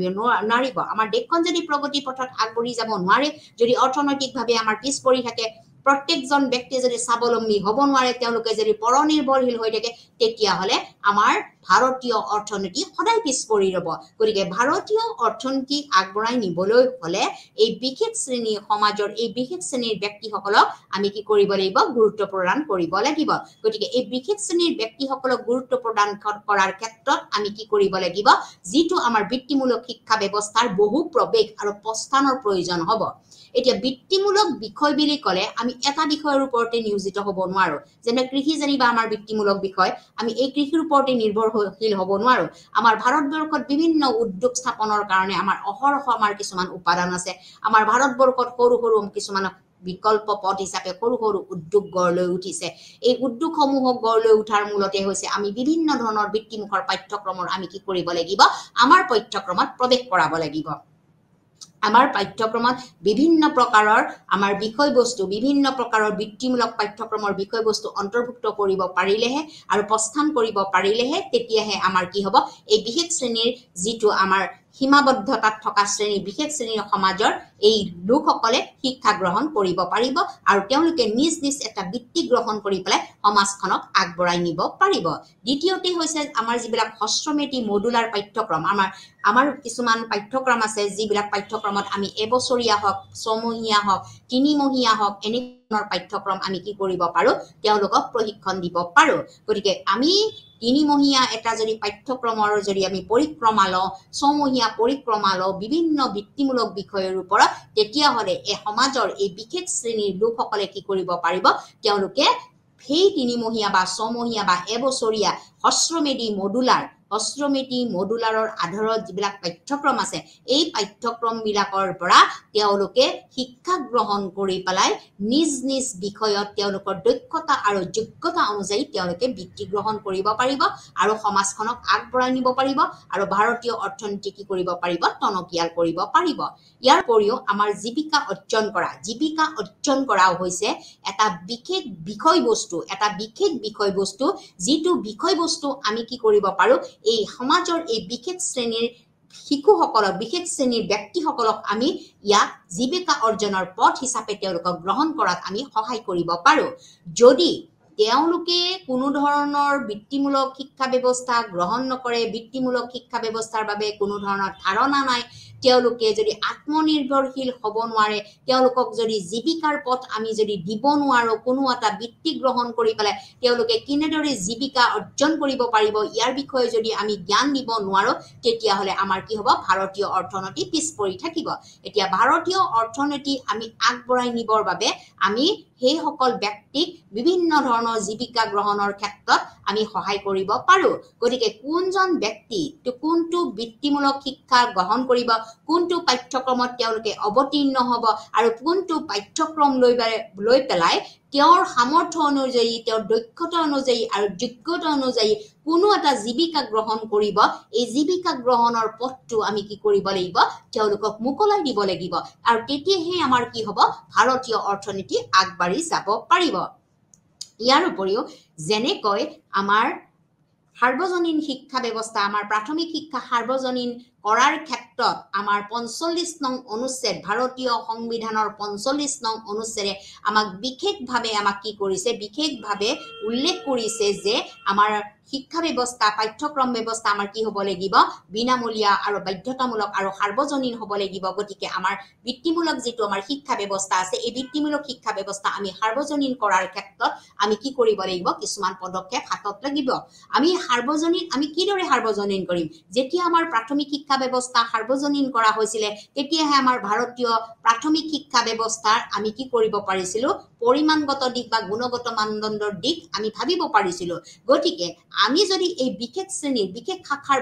নোৱাৰিব আমাৰ দেশখন যদি প্ৰগতিৰ পথত আগবঢ়ি যাব নোৱাৰে যদি অৰ্থনৈতিকভাৱে আমাৰ পিছ পৰি থাকে প্ৰত্যেকজন ব্যক্তিয়ে যদি স্বাৱলম্বী হ'ব নোৱাৰে তেওঁলোকে যদি পৰনিৰ্ভৰশীল হৈ থাকে তেতিয়াহলে আমাৰ ভাৰতীয় অৰ্থনীতি সদায় পিছ পৰি ৰব গতিকে ভাৰতীয় অৰ্থনীতি আগবঢ়াই নিবলৈ হলে এই বিশেষ শ্ৰেণীৰ সমাজৰ এই বিশেষ শ্ৰেণীৰ ব্যক্তিসকলক আমি কি কৰিব লাগিব গুৰুত্ব প্ৰদান কৰিব লাগিব গতিকে এই বিশেষ শ্ৰেণীৰ ব্যক্তিসকলক গুৰুত্ব প্ৰদান কৰাৰ ক্ষেত্ৰত আমি কি কৰিব লাগিব যিটো আমাৰ বৃত্তিমূলক শিক্ষা ব্যৱস্থাৰ বহু প্ৰৱেশ আৰু প্ৰস্থানৰ প্ৰয়োজন হ'ব এতিয়া বৃত্তিমূলক বিষয় বুলি ক'লে আমি এটা বিষয়ৰ ওপৰতে নিয়োজিত হ'ব নোৱাৰো যেনে কৃষি জানিবা আমাৰ বৃত্তিমূলক বিষয় আমি এই কৃষিৰ ওপৰতে নিৰ্ভৰশীল হ'ব নোৱাৰো আমাৰ ভাৰতবৰ্ষত বিভিন্ন উদ্যোগ স্থাপনৰ কাৰণে আমাৰ অহৰহ আমাৰ কিছুমান উপাদান আছে আমাৰ ভাৰতবৰ্ষত সৰু সৰু কিছুমান বিকল্প পথ হিচাপে সৰু সৰু উদ্যোগ গঢ় লৈ উঠিছে এই উদ্যোগসমূহক গঢ় লৈ উঠাৰ মূলতে হৈছে আমি বিভিন্ন ধৰণৰ বৃত্তিমুখৰ পাঠ্যক্ৰমৰ আমি কি কৰিব লাগিব আমাৰ পাঠ্যক্ৰমত প্ৰৱেশ কৰাব লাগিব আমাৰ পাঠ্যক্ৰমত বিভিন্ন প্ৰকাৰৰ আমাৰ বিষয়বস্তু বিভিন্ন প্ৰকাৰৰ বৃত্তিমূলক পাঠ্যক্ৰমৰ বিষয়বস্তু অন্তৰ্ভুক্ত কৰিব পাৰিলেহে আৰু প্ৰস্থান কৰিব পাৰিলেহে তেতিয়াহে আমাৰ কি হ'ব এই বিশেষ শ্ৰেণীৰ যিটো আমাৰ সীমাবদ্ধতাত থকা শ্ৰেণী বিশেষ শ্ৰেণীৰ সমাজৰ এই লোকসকলে শিক্ষা গ্ৰহণ কৰিব পাৰিব আৰু তেওঁলোকে নিজ নিজ এটা বৃত্তি গ্ৰহণ কৰি পেলাই সমাজখনক আগবঢ়াই নিব পাৰিব দ্বিতীয়তে হৈছে আমাৰ যিবিলাক হস্ৰমেধি মডুলাৰ পাঠ্যক্ৰম আমাৰ কিছুমান পাঠ্যক্ৰম আছে যিবিলাক পাঠ্যক্ৰমত আমি এবছৰীয়া হওক ছমহীয়া হওক তিনিমহীয়া হওক এনে ধৰণৰ পাঠ্যক্ৰম আমি কি কৰিব পাৰো তেওঁলোকক প্ৰশিক্ষণ দিব পাৰো গতিকে আমি তিনিমহীয়া এটা যদি পাঠ্যক্ৰমৰ যদি আমি পৰিক্ৰমা লওঁ ছমহীয়া পৰিক্ৰমা লওঁ বিভিন্ন বৃত্তিমূলক বিষয়ৰ ওপৰত তেতিয়াহ'লে এই সমাজৰ এই বিশেষ শ্ৰেণীৰ লোকসকলে কি কৰিব পাৰিব তেওঁলোকে সেই তিনিমহীয়া বা ছমহীয়া বা এবছৰীয়া হস্ৰমেধি মডুলাৰৰ আধাৰত যিবিলাক পাঠ্যক্ৰম আছে এই পাঠ্যক্ৰম বিলাকৰ পৰা তেওঁলোকে শিক্ষা গ্ৰহণ কৰি পেলাই নিজ নিজ বিষয়ত তেওঁলোকৰ দক্ষতা আৰু যোগ্যতা অনুযায়ী তেওঁলোকে বৃত্তি গ্ৰহণ কৰিব পাৰিব আৰু সমাজখনক আগবঢ়াই নিব পাৰিব আৰু ভাৰতীয় অৰ্থনীতি কি কৰিব পাৰিব টনকিয়াল কৰিব পাৰিব ইয়াৰ উপৰিও আমাৰ জীৱিকা অৰ্জন কৰাও হৈছে এটা বিশেষ বিষয়বস্তু যিটো বিষয়বস্তু আমি কি কৰিব পাৰো এই সমাজৰ এই বিশেষ শ্ৰেণীৰ শিশুসকলক বিশেষ শ্ৰেণীৰ ব্যক্তিসকলক আমি ইয়াক জীৱিকা অৰ্জনৰ পথ হিচাপে তেওঁলোকক গ্ৰহণ কৰাত আমি সহায় কৰিব পাৰো যদি তেওঁলোকে কোনো ধৰণৰ বৃত্তিমূলক শিক্ষা ব্যৱস্থা গ্ৰহণ নকৰে বৃত্তিমূলক শিক্ষা ব্যৱস্থাৰ বাবে কোনো ধৰণৰ ধাৰণা নাই তেওঁলোকে যদি আত্মনিৰ্ভৰশীল হ'ব নোৱাৰে তেওঁলোকক যদি জীৱিকাৰ পথ আমি যদি দিব নোৱাৰো কোনো এটা বৃত্তি গ্ৰহণ কৰি পেলাই তেওঁলোকে কিনেদৰে জীৱিকা অৰ্জন কৰিব পাৰিব ইয়াৰ বিষয়ে যদি আমি জ্ঞান দিব নোৱাৰো তেতিয়াহ'লে আমাৰ কি হ'ব ভাৰতীয় অৰ্থনীতি পিছ পৰি থাকিব এতিয়া ভাৰতীয় অৰ্থনীতি আমি আগবঢ়াই নিবৰ বাবে আমি সেই সকল ব্যক্তিক বিভিন্ন ধৰণৰ জীৱিকা গ্ৰহণৰ ক্ষেত্ৰত আমি সহায় কৰিব পাৰো গতিকে কোনজন ব্যক্তি কোনটো বৃত্তিমূলক শিক্ষা গ্ৰহণ কৰিব কোনটো পাঠ্যক্ৰমত তেওঁলোকে অৱতীৰ্ণ হ'ব আৰু কোনটো পাঠ্যক্ৰম লৈ পেলাই তেওঁৰ সামৰ্থ্য অনুযায়ী তেওঁৰ দক্ষতা অনুযায়ী আৰু যোগ্যতা অনুযায়ী কোনো এটা জীৱিকা গ্ৰহণ কৰিব এই জীৱিকা গ্ৰহণৰ পথটো আমি কি কৰিব লাগিব তেওঁলোকক মুকলাই দিব লাগিব আৰু তেতিয়াহে আমাৰ কি হ'ব ভাৰতীয় অৰ্থনীতি আগবাঢ়ি যাব পাৰিব ইয়াৰ উপৰিও যেনেকৈ আমাৰ সাৰ্বজনীন শিক্ষা ব্যৱস্থা আমাৰ প্ৰাথমিক শিক্ষা সাৰ্বজনীন কৰাৰ ক্ষেত্ৰত আমাৰ ৪৫ নং অনুচ্ছেদ ভাৰতীয় সংবিধানৰ ৪৫ নং অনুচ্ছেদে আমাক বিশেষভাৱে আমাক কি কৰিছে বিশেষভাৱে উল্লেখ কৰিছে যে আমাৰ শিক্ষা ব্যৱস্থা পাঠ্যক্ৰম ব্যৱস্থা আমাৰ কি হ'ব লাগিব বিনামূলীয়া আৰু বাধ্যতামূলক আৰু সাৰ্বজনীন হ'ব লাগিব গতিকে আমাৰ বৃত্তিমূলক যিটো আমাৰ শিক্ষা ব্যৱস্থা আছে এই বৃত্তিমূলক শিক্ষা ব্যৱস্থা আমি সাৰ্বজনীন কৰাৰ ক্ষেত্ৰত আমি কি কৰিব লাগিব কিছুমান পদক্ষেপ হাতত লাগিব আমি কিদৰে সাৰ্বজনীন কৰিম যেতিয়া আমাৰ প্ৰাথমিক শিক্ষা ব্যৱস্থা সাৰ্বজনীন কৰা হৈছিল তেতিয়াহে আমাৰ ভাৰতীয় প্ৰাথমিক শিক্ষা ব্যৱস্থাৰ আমি কি কৰিব পাৰিছিলো পৰিমাণগত দিক বা গুণগত মানদণ্ডৰ দিক আমি ভাবিব পাৰিছিলো গতিকে আমি যদি এই বিশেষ শ্ৰেণীৰ বিশেষ শাখাৰ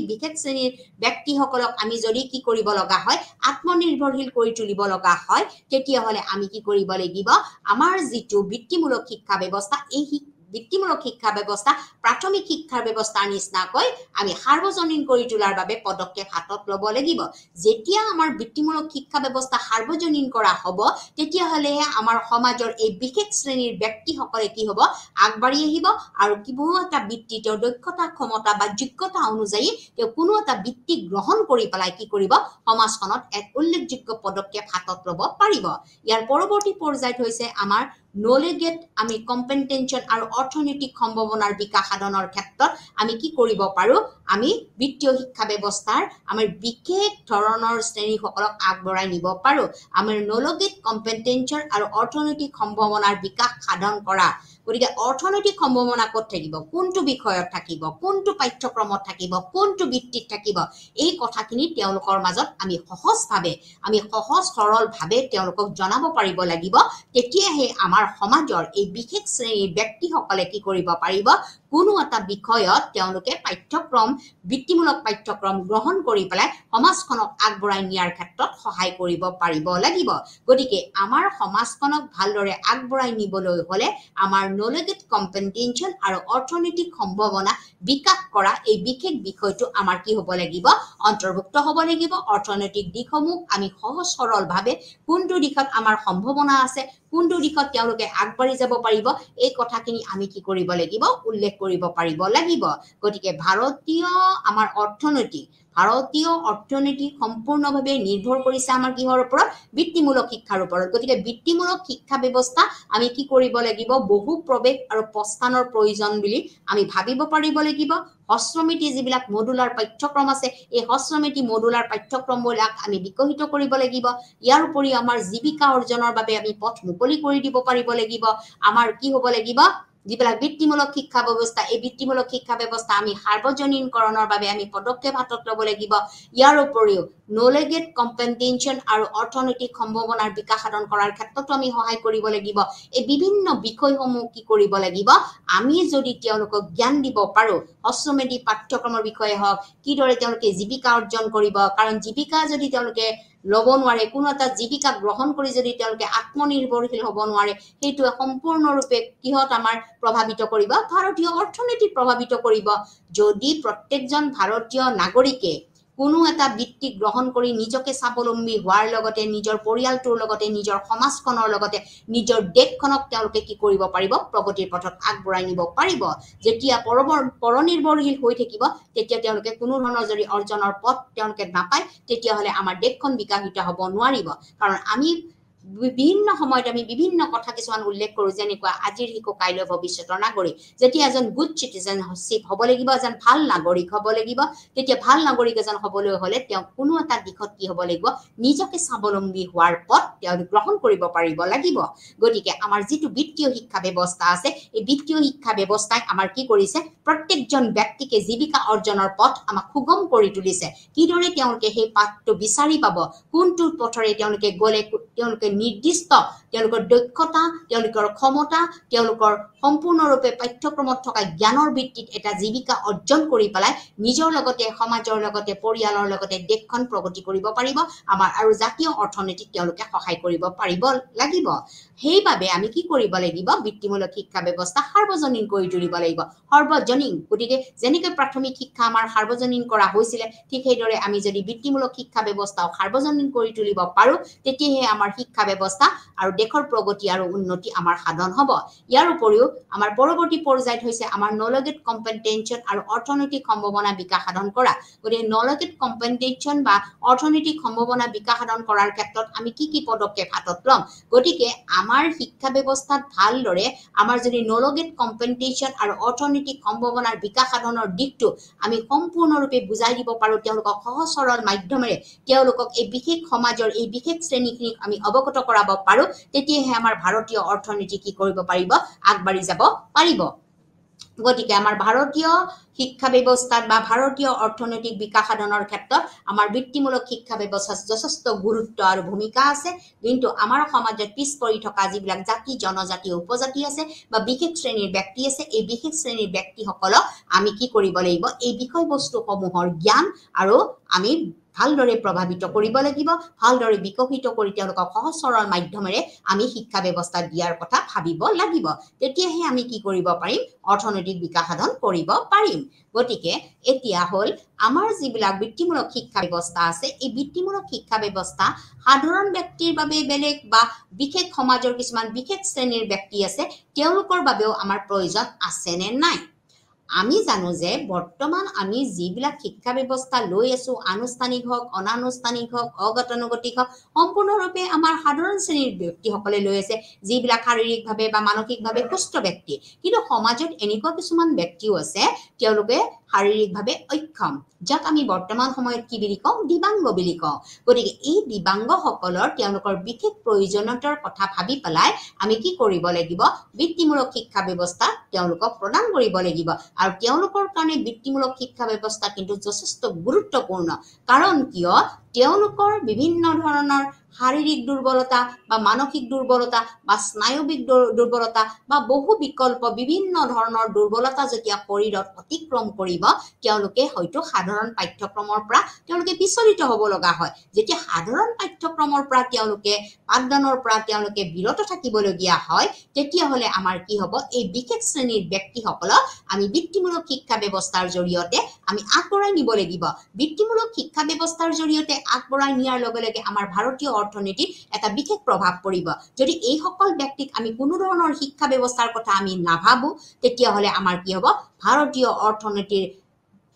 বিশেষ শ্ৰেণীৰ ব্যক্তিসকলক আমি যদি কি কৰিব লগা হয় আত্মনিৰ্ভৰশীল কৰি তুলিব লগা হয় তেতিয়াহলে আমি কি কৰিব লাগিব আমাৰ যিটো বৃত্তিমূলক শিক্ষা ব্যৱস্থা এই বৃত্তিমূলক শিক্ষা ব্যৱস্থা প্ৰাথমিক শিক্ষাৰ ব্যৱস্থাৰ নিচিনাকৈ আমি সাৰ্বজনীন কৰি তোলাৰ বাবে পদক্ষেপ হাতত ল'ব লাগিব যেতিয়া আমাৰ বৃত্তিমূলক শিক্ষা ব্যৱস্থা সাৰ্বজনীন কৰা হ'ব তেতিয়াহলে আমাৰ সমাজৰ এই বিশেষ শ্ৰেণীৰ ব্যক্তিসকলে কি হ'ব আগবাঢ়ি আহিব আৰু কিবা এটা বৃত্তি তেওঁৰ দক্ষতা ক্ষমতা বা যোগ্যতা অনুযায়ী তেওঁ কোনো এটা বৃত্তি গ্ৰহণ কৰি পেলাই কি কৰিব সমাজখনত এক উল্লেখযোগ্য পদক্ষেপ হাতত ল'ব পাৰিব ইয়াৰ পৰৱৰ্তী পৰ্যায়ত হৈছে আমাৰ নলেগেট আমি কম্পেটেন্সন আৰু অৰ্থনৈতিক সম্ভাৱনাৰ বিকাশ সাধনৰ ক্ষেত্ৰত আমি কি কৰিব পাৰো আমি বিত্তীয় শিক্ষা ব্যৱস্থাৰ আমাৰ বিশেষ ধৰণৰ শ্ৰেণীসকলক আগবঢ়াই নিব পাৰো আমাৰ নলেগেট কম্পেটেন্সন আৰু অৰ্থনৈতিক সম্ভাৱনাৰ বিকাশ সাধন কৰা গতিকে অৰ্থনৈতিক সম্ভাৱনা ক'ত থাকিব কোনটো বিষয়ত থাকিব কোনটো পাঠ্যক্ৰমত থাকিব কোনটো বৃত্তিত থাকিব এই কথাখিনি তেওঁলোকৰ মাজত আমি সহজ সৰল ভাৱে তেওঁলোকক জনাব পাৰিব লাগিব তেতিয়াহে আমাৰ সমাজৰ এই বিশেষ শ্ৰেণীৰ ব্যক্তিসকলে কি কৰিব পাৰিব কোনো এটা বিষয়ত তেওঁলোকে পাঠ্যক্ৰম বৃত্তিমূলক পাঠ্যক্ৰম গ্ৰহণ কৰি পেলাই সমাজখনক আগবঢ়াই নিয়াৰ ক্ষেত্ৰত সহায় কৰিব পাৰিব লাগিব গতিকে আমাৰ সমাজখনক ভালদৰে আগবঢ়াই নিবলৈ হলে আমাৰ নলেগেট কম্পেটেন্সন আৰু অৰ্থনৈতিক সম্ভাৱনা বিকাশ কৰা এই বিশেষ বিষয়টো আমাৰ কি হ'ব লাগিব অন্তৰ্ভুক্ত হ'ব লাগিব অৰ্থনৈতিক দিশসমূহ আমি সহজ সৰল ভাৱে কোনটো দিশত আমাৰ সম্ভাৱনা আছে কোনটো দিশত তেওঁলোকে আগবাঢ়ি যাব পাৰিব এই কথাখিনি আমি কি কৰিব লাগিব উল্লেখ কৰিব পাৰিব লাগিব গতিকে ভাৰতীয় অৰ্থনীতি সম্পূৰ্ণভাৱে নিৰ্ভৰ কৰিছে আমাৰ কিহৰ ওপৰত বৃত্তিমূলক শিক্ষাৰ ওপৰত গতিকে বৃত্তিমূলক শিক্ষা ব্যৱস্থা আমি কি কৰিব লাগিব বহু প্ৰৱেশ আৰু প্ৰস্থানৰ প্ৰয়োজন বুলি আমি ভাবিব পাৰিব লাগিব হস্ৰমিতি যিবিলাক মডুলাৰ পাঠ্যক্ৰম আছে এই হস্ৰমিতি মডুলাৰ পাঠ্যক্ৰমবিলাক আমি বিকশিত কৰিব লাগিব ইয়াৰ উপৰি আমাৰ জীৱিকা অৰ্জনৰ বাবে আমি পথ মুকলি কৰি দিব পাৰিব লাগিব আমাৰ কি হ'ব লাগিব যিবিলাক বৃত্তিমূলক শিক্ষা ব্যৱস্থা এই বৃত্তিমূলক শিক্ষা ব্যৱস্থা আমি সাৰ্বজনীনকৰণৰ বাবে আমি পদক্ষেপ হাতত ল'ব লাগিব ইয়াৰ উপৰিও নলেগেট কম্পেটেন্সন আৰু অৰ্থনৈতিক সম্ভাৱনাৰ বিকাশ সাধন কৰাৰ ক্ষেত্ৰতো আমি সহায় কৰিব লাগিব এই বিভিন্ন বিষয়সমূহ কি কৰিব লাগিব আমি যদি তেওঁলোকক জ্ঞান দিব পাৰো হস্ৰমেধি পাঠ্যক্ৰমৰ বিষয়ে হওক কিদৰে তেওঁলোকে জীৱিকা অৰ্জন কৰিব কাৰণ জীৱিকা যদি তেওঁলোকে ল'ব নোৱাৰে কোনো এটা জীৱিকা গ্ৰহণ কৰি যদি তেওঁলোকে আত্মনিৰ্ভৰশীল হ'ব নোৱাৰে সেইটো সম্পূৰ্ণৰূপে কিহত আমাৰ প্ৰভাৱিত কৰিব ভাৰতীয় অৰ্থনীতি প্ৰভাৱিত কৰিব যদি প্ৰত্যেকজন ভাৰতীয় নাগৰিকে কোনো এটা বৃত্তি গ্ৰহণ কৰি নিজকে স্বাৱলম্বী হোৱাৰ লগতে নিজৰ পৰিয়ালটোৰ লগতে নিজৰ সমাজখনৰ লগতে নিজৰ দেশখনক তেওঁলোকে কি কৰিব পাৰিব প্ৰগতিৰ পথত আগবঢ়াই নিব পাৰিব যেতিয়া পৰনিৰ্ভৰশীল হৈ থাকিব তেতিয়া তেওঁলোকে কোনো ধৰণৰ যদি অৰ্জনৰ পথ তেওঁলোকে নাপায় তেতিয়াহলে আমাৰ দেশখন বিকশিত হ'ব নোৱাৰিব কাৰণ আমি বিভিন্ন সময়ত আমি বিভিন্ন কথা কিছুমান উল্লেখ কৰো যেনেকুৱা আজিৰ শিশু কাইলৈ ভৱিষ্যতৰ নাগৰিক যেতিয়া এজন গুড চিটিজেনশ্বিপ হ'ব লাগিব এজন ভাল নাগৰিক হ'ব লাগিব তেতিয়া ভাল নাগৰিক এজন হ'বলৈ হলে তেওঁ কোনো এটা দিশত কি হ'ব লাগিব নিজকে স্বাৱলম্বী হোৱাৰ পথ তেওঁ গ্ৰহণ কৰিব পাৰিব লাগিব গতিকে আমাৰ যিটো বিত্তীয় শিক্ষা ব্যৱস্থা আছে এই বিত্তীয় শিক্ষা ব্যৱস্থাই আমাৰ কি কৰিছে প্ৰত্যেকজন ব্যক্তিকে জীৱিকা অৰ্জনৰ পথ আমাক সুগম কৰি তুলিছে কিদৰে তেওঁলোকে সেই পথটো বিচাৰি পাব কোনটো পথৰে তেওঁলোকে গ'লে তেওঁলোকে নিৰ্দিষ্ট তেওঁলোকৰ দক্ষতা তেওঁলোকৰ ক্ষমতা তেওঁলোকৰ সম্পূৰ্ণৰূপে পাঠ্যক্ৰমত থকা জ্ঞানৰ ভিত্তিত এটা জীৱিকা অৰ্জন কৰি পেলাই নিজৰ লগতে সমাজৰ লগতে পৰিয়ালৰ লগতে দেশখন প্ৰগতি কৰিব পাৰিব আমাৰ আৰু জাতীয় অৰ্থনীতিক তেওঁলোকে সহায় কৰিব পাৰিব লাগিব সেইবাবে আমি কি কৰিব লাগিব বৃত্তিমূলক শিক্ষা ব্যৱস্থা সাৰ্বজনীন কৰি তুলিব লাগিব সাৰ্বজনীন গতিকে যেনেকৈ প্ৰাথমিক শিক্ষা আমাৰ সাৰ্বজনীন কৰা হৈছিল ঠিক সেইদৰে আমি যদি বৃত্তিমূলক শিক্ষা ব্যৱস্থাও সাৰ্বজনীন কৰি তুলিব পাৰো তেতিয়াহে আমাৰ শিক্ষা ব্যৱস্থা আৰু দেশৰ প্ৰগতি আৰু উন্নতি আমাৰ সাধন হ'ব ইয়াৰ উপৰিও আমাৰ পৰৱৰ্তী পৰ্যায়ত হৈছে আমাৰ নলেগেট কম্পেটেন্সন আৰু অৰ্থনৈতিক সম্ভাৱনা বিকাশ সাধন কৰা গতিকে নলেগেট কম্পেটেন্সন বা অৰ্থনৈতিক সম্ভাৱনা বিকাশ সাধন কৰাৰ ক্ষেত্ৰত আমি কি পদক্ষেপ হাতত ল'ম গতিকে আমাৰ শিক্ষা ব্যৱস্থাত ভালদৰে আমাৰ যদি নলেগেট কম্পেটেন্সন আৰু অৰ্থনৈতিক সম্ভাৱনাৰ বিকাশ সাধনৰ দিশটো আমি সম্পূৰ্ণৰূপে বুজাই দিব পাৰো তেওঁলোকক সহজ সৰল মাধ্যমেৰে তেওঁলোকক এই বিশেষ সমাজৰ এই বিশেষ শ্ৰেণীখিনিক আমি অৱগত কৰাব পাৰো তেতিয়াহে আমাৰ ভাৰতীয় অৰ্থনীতি কি কৰিব পাৰিব আগবাঢ়ি যাব পাৰিব গতিকে আমাৰ ভাৰতীয় শিক্ষা ব্যৱস্থাত বা ভাৰতীয় অৰ্থনৈতিক বিকাশ সাধনৰ ক্ষেত্ৰত আমাৰ বৃত্তিমূলক শিক্ষা ব্যৱস্থাত যথেষ্ট গুৰুত্ব আৰু ভূমিকা আছে কিন্তু আমাৰ সমাজত পিছ পৰি থকা যিবিলাক জাতি জনজাতি উপজাতি আছে বা বিশেষ শ্ৰেণীৰ ব্যক্তি আছে এই বিশেষ শ্ৰেণীৰ ব্যক্তিসকলক আমি কি কৰিব লাগিব এই বিষয়বস্তুসমূহৰ জ্ঞান আৰু আমি ভালদৰে প্ৰভাৱিত কৰিব লাগিব ভালদৰে বিকশিত কৰি তেওঁলোকক সহজ সৰল মাধ্যমেৰে আমি শিক্ষা ব্যৱস্থা দিয়াৰ কথা ভাবিব লাগিব তেতিয়াহে আমি কি কৰিব পাৰিম অৰ্থনৈতিক বিকাশ সাধন কৰিব পাৰিম গতিকে এতিয়া হল আমাৰ যিবিলাক বৃত্তিমূলক শিক্ষা ব্যৱস্থা আছে এই বৃত্তিমূলক শিক্ষা ব্যৱস্থা সাধাৰণ ব্যক্তিৰ বাবে বেলেগ বা বিশেষ সমাজৰ কিছুমান বিশেষ শ্ৰেণীৰ ব্যক্তি আছে তেওঁলোকৰ বাবেও আমাৰ প্ৰয়োজন আছে নে নাই আমি জানো যে বৰ্তমান আমি যিবিলাক শিক্ষা ব্যৱস্থা লৈ আছো আনুষ্ঠানিক হওক অনানুষ্ঠানিক হওক অগতানুগতিক হওক সম্পূৰ্ণৰূপে আমাৰ সাধাৰণ শ্ৰেণীৰ ব্যক্তিসকলে লৈ আছে যিবিলাক শাৰীৰিকভাৱে বা মানসিকভাৱে সুস্থ ব্যক্তি কিন্তু সমাজত এনেকুৱা কিছুমান ব্যক্তিও আছে তেওঁলোকে শাৰীৰিকভাৱে অক্ষম যাক আমি বৰ্তমান সময়ত কি বুলি কওঁ দিবাংগ বুলি কওঁ গতিকে এই দিবাংগসকলৰ তেওঁলোকৰ বিশেষ প্ৰয়োজনীয়তাৰ কথা ভাবি পেলাই আমি কি কৰিব লাগিব বৃত্তিমূলক শিক্ষা ব্যৱস্থা তেওঁলোকক প্ৰদান কৰিব লাগিব আৰু তেওঁলোকৰ কাৰণে বৃত্তিমূলক শিক্ষা ব্যৱস্থা কিন্তু যথেষ্ট গুৰুত্বপূৰ্ণ কাৰণ কিয় তেওঁলোকৰ বিভিন্ন ধৰণৰ শাৰীৰিক দুৰ্বলতা বা মানসিক দুৰ্বলতা বা স্নায়বিক দুৰ্বলতা বা বহু বিকল্প বিভিন্ন ধৰণৰ দুৰ্বলতা যেতিয়া শৰীৰত অতিক্ৰম কৰিব তেওঁলোকে হয়তো সাধাৰণ পাঠ্যক্ৰমৰ পৰা তেওঁলোকে বিচলিত হ'ব লগা হয় যেতিয়া সাধাৰণ পাঠ্যক্ৰমৰ পৰা তেওঁলোকে পাঠদানৰ পৰা তেওঁলোকে বিৰত থাকিবলগীয়া হয় তেতিয়াহ'লে আমাৰ কি হ'ব এই বিশেষ শ্ৰেণীৰ ব্যক্তিসকলক আমি বৃত্তিমূলক শিক্ষা ব্যৱস্থাৰ জৰিয়তে আমি আগবঢ়াই নিব লাগিব বৃত্তিমূলক শিক্ষা ব্যৱস্থাৰ জৰিয়তে আগবঢ়াই নিয়াৰ লগে লগে আমাৰ ভাৰতীয় অৰ্থনীতিত এটা বিশেষ প্ৰভাৱ পৰিব যদি এই সকল ব্যক্তিক আমি কোনো ধৰণৰ শিক্ষা ব্যৱস্থাৰ কথা আমি নাভাবো তেতিয়াহ'লে আমাৰ কি হ'ব ভাৰতীয় অৰ্থনীতিৰ